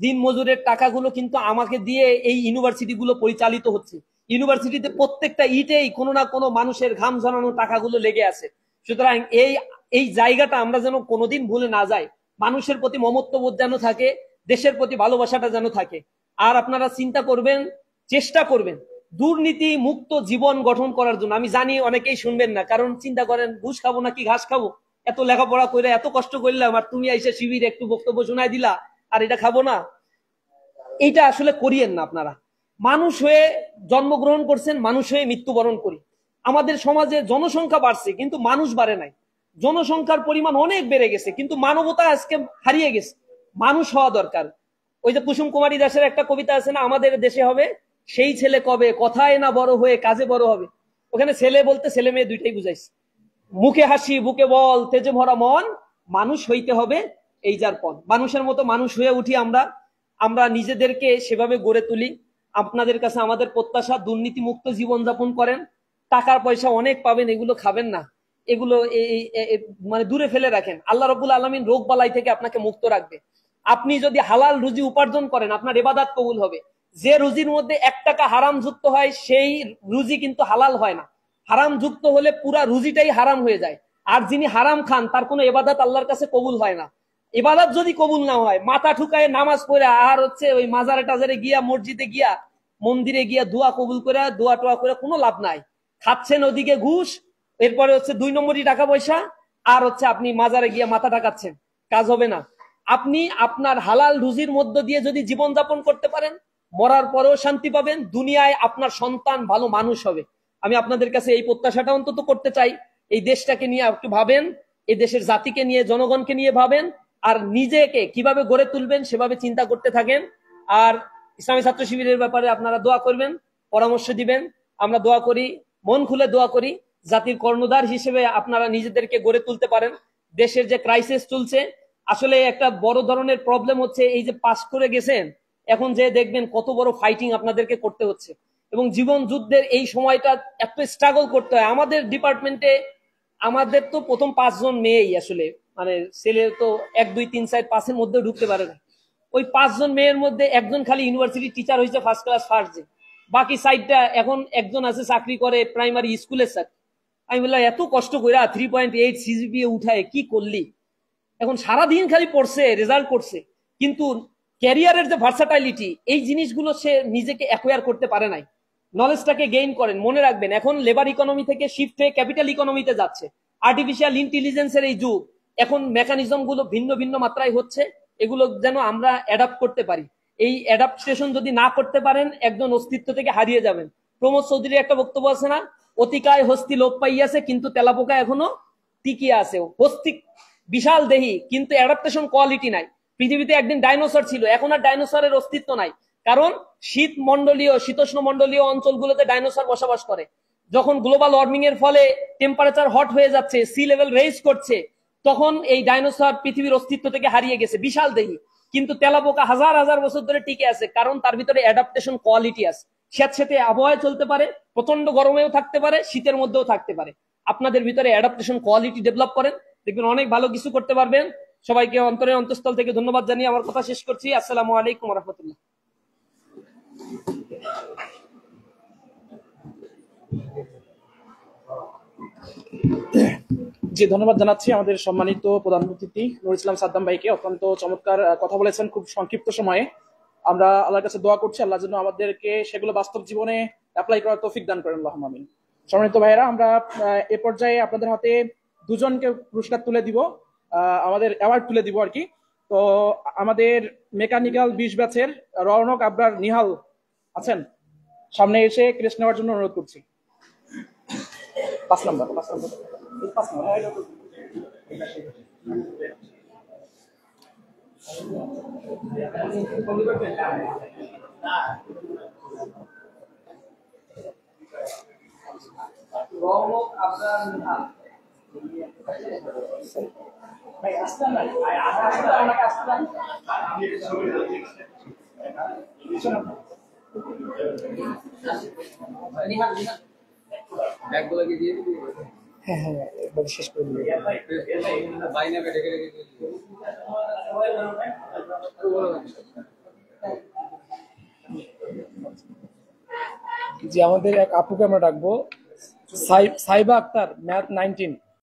দিন মজুরের টাকাগুলো কিন্তু আমাকে দিয়ে এই ইউনিভার্সিটি গুলো পরিচালিত হচ্ছে। ইউনিভার্সিটিতে প্রত্যেকটা ইটেই কোনো না কোনো মানুষের ঘাম ঝরানো টাকাগুলো লেগে আছে। সুতরাং এই এই জায়গাটা আমরা যেন কোনোদিন ভুলে না যাই। মানুষের প্রতি মমত্ববোধ যেন থাকে, দেশের প্রতি ভালোবাসাটা যেন থাকে। আর আপনারা চিন্তা করবেন, চেষ্টা করবেন দুর্নীতি মুক্ত জীবন গঠন করার জন্য। আমি জানি অনেকেই শুনবেন না, কারণ চিন্তা করেন ঘুষ খাবো নাকি ঘাস খাবো, এত লেখাপড়া করে এত কষ্ট করলাম, আর তুমি এসে শিবির একটু বক্তব্য শোনাই দিলা আর এটা খাবো না। এইটা আসলে করিয়েন না আপনারা। মানুষ হয়ে জন্মগ্রহণ করছেন, মানুষ হয়ে মৃত্যুবরণ করি। আমাদের সমাজে জনসংখ্যা বাড়ছে কিন্তু মানুষ বাড়ে নাই। জনসংখ্যার পরিমাণ অনেক বেড়ে গেছে কিন্তু মানবতা আজকে হারিয়ে গেছে। মানুষ হওয়া দরকার। ওই যে কুসুম কুমারী দাসের একটা কবিতা আছে না, আমাদের দেশে হবে সেই ছেলে কবে, কথায় না বড় হয়ে কাজে বড় হবে। ওখানে ছেলে বলতে ছেলে মেয়ে দুইটাই বুঝাইছে। মুখে হাসি বুকে বল তেজে ভরা মন, মানুষ হইতে হবে এই যার পণ। মানুষের মতো মানুষ হয়ে উঠি আমরা, আমরা নিজেদেরকে সেভাবে গড়ে তুলি। আপনাদের কাছে আমাদের প্রত্যাশা দুর্নীতি মুক্ত জীবনযাপন করেন। টাকার পয়সা অনেক পাবেন, এগুলো খাবেন না, এগুলো মানে দূরে ফেলে রাখেন। আল্লাহ রাব্বুল আলামিন রোগ বালাই থেকে আপনাকে মুক্ত রাখবে। আপনি যদি হালাল রুজি উপার্জন করেন আপনার ইবাদত কবুল হবে। যে রুজির মধ্যে 1 টাকা হারাম যুক্ত হয় সেই রুজি কিন্তু হালাল হয় না। হারাম যুক্ত হলে পুরা রুজিটাই হারাম হয়ে যায়। আর যিনি হারাম খান তার কোনো ইবাদত আল্লাহর কাছে কবুল হয় না। ইবাদত যদি কবুল না হয়, মাথা ঠুকায় নামাজ পড়ে আর ওই মাজারে টাজারে গিয়া, মসজিদে গিয়া, মন্দিরে গিয়া দোয়া কবুল করে দোয়া টোয়া করে কোনো লাভ নাই। খাচ্ছেন ওদিকে ঘুষ, এরপরে 2 নম্বরই টাকা পয়সা, আর আপনি মাজারে গিয়া মাথা ঠাকাচ্ছেন, কাজ হবে না। আপনি আপনার হালাল রুজির মধ্য দিয়ে যদি জীবন যাপন করতে পারেন, মরার পরেও শান্তি পাবেন, দুনিয়ায় আপনার সন্তান ভালো মানুষ হবে। আমি আপনাদের কাছে এই প্রত্যাশাটা অন্তত করতে চাই। এই দেশটাকে নিয়ে একটু ভাবেন, এই দেশের জাতিকে নিয়ে, জনগণকে নিয়ে ভাবেন, আর নিজেকে কিভাবে গড়ে তুলবেন সেভাবে চিন্তা করতে থাকেন। আর ইসলামী ছাত্র শিবিরের ব্যাপারে আপনারা দোয়া করবেন, পরামর্শ দিবেন। আমরা দোয়া করি, মন খুলে দোয়া করি, জাতির কর্ণধার হিসেবে আপনারা নিজেদেরকে গড়ে তুলতে পারেন। দেশের যে ক্রাইসিস চলছে, আসলে একটা বড় ধরনের প্রবলেম হচ্ছে এই যে পাস করে গেছেন, এখন যে দেখবেন কত বড় ফাইটিং আপনাদেরকে করতে হচ্ছে, এবং জীবন যুদ্ধের এই সময়টা এত স্ট্রাগল করতে হয়। আমাদের ডিপার্টমেন্টে আমাদের তো প্রথম 5 জন মেয়েই, আসলে মানে ছেলে তো 1 2 3 4 5 মধ্যে ঢুকতে পারে না। ওই 5 জন মেয়ের মধ্যে একজন খালি ইউনিভার্সিটি টিচার হয়েছে ফার্স্ট ক্লাস ফার্স্ট যে, বাকি সাইডটা এখন একজন আছে চাকরি করে প্রাইমারি স্কুলের চাকরি। আমি বললাম এত কষ্ট করে 3.8 সিজিপিএ উঠায় কি করলি? এখন সারাদিন খালি পড়ছে, রেজাল্ট করছে, কিন্তু ক্যারিয়ারের যে ভার্সাটাইলিটি, এই জিনিসগুলো সে নিজেকে অ্যাকোয়ার করতে পারে নাই। নলেজটাকে গেইন করেন। মনে রাখবেন এখন লেবার ইকোনমি থেকে শিফট হয়ে ক্যাপিটাল ইকোনমিতে যাচ্ছে। আর্টিফিশিয়াল ইন্টেলিজেন্সের এই যুগ, এখন মেকানিজম গুলো ভিন্ন ভিন্ন মাত্রায় হচ্ছে, এগুলো যেন আমরা অ্যাডাপ্ট করতে পারি। এই অ্যাডাপ্টেশন যদি না করতে পারেন একজন অস্তিত্ব থেকে হারিয়ে যাবেন। প্রমোদ চৌধুরীর একটা বক্তব্য আছে না, অতিকায় হস্তি লোপ পাইয়াছে কিন্তু তেলাপোকা এখনো টিকিয়ে আছে। হস্তি বিশাল দেহি কিন্তু অ্যাডাপ্টেশন কোয়ালিটি নাই। পৃথিবীতে একদিন ডাইনোসর ছিল, এখন আর ডাইনোসরের অস্তিত্ব নাই, কারণ শীতোষ্ণ মন্ডলীয় অঞ্চলগুলোতে ডাইনোসর বসবাস করে। যখন গ্লোবাল ওয়ার্মিং এর ফলে টেম্পারেচার হট হয়ে যাচ্ছে, সি লেভেল রেইজ করছে, তখন এই ডাইনোসর পৃথিবীর অস্তিত্ব থেকে হারিয়ে গেছে। বিশাল দেহি কিন্তু তেলাপোকা হাজার হাজার বছর ধরে টিকে আছে, কারণ তার ভিতরে অ্যাডাপ্টেশন কোয়ালিটি আছে। স্যাঁতসেঁতে আবহাওয়ায় চলতে পারে, প্রচন্ড গরমেও থাকতে পারে, শীতের মধ্যেও থাকতে পারে। আপনাদের ভিতরে অ্যাডাপ্টেশন কোয়ালিটি ডেভেলপ করেন, দেখবেন অনেক ভালো কিছু করতে পারবেন। সবাইকে অন্তরের অন্তঃস্থল থেকে ধন্যবাদ জানিয়ে আমার কথা শেষ করছি। আসসালামু আলাইকুম ওয়া রাহমাতুল্লাহ।
জি, ধন্যবাদ জানাচ্ছি আমাদের সম্মানিত প্রধান অতিথি নুরুল ইসলাম সাদ্দাম ভাইকে। অত্যন্ত চমৎকার কথা বলেছেন খুব সংক্ষিপ্ত সময়ে। আমরা আল্লাহর কাছে দোয়া করছি আল্লাহ যেন আমাদেরকে সেগুলো বাস্তব জীবনে অ্যাপ্লাই করার তৌফিক দান করেন, আল্লাহুম্মা আমিন। সম্মানিত ভাইয়েরা, আমরা এ পর্যায়ে আপনাদের হাতে দুজনকে পুরস্কার তুলে দিব, আমাদের অ্যাওয়ার্ড তুলে দিব আর কি। তো আমাদের মেকানিক্যাল 20 ব্যাচের রৌনক আবরার নিহাল আছেন, সামনে এসে ক্রেস্ট নেওয়ার জন্য অনুরোধ করছি। 5 নম্বর।
রৌনক আবরার নিহাল।
ভাই আসতে না, আসতে আমাকে আসতে না। হ্যাঁ হ্যাঁ, একবার শেষ করে দিবে। যে আমাদের এক আপুকে আমরা ডাকবো, সাইবা আক্তার, ম্যাথ 19।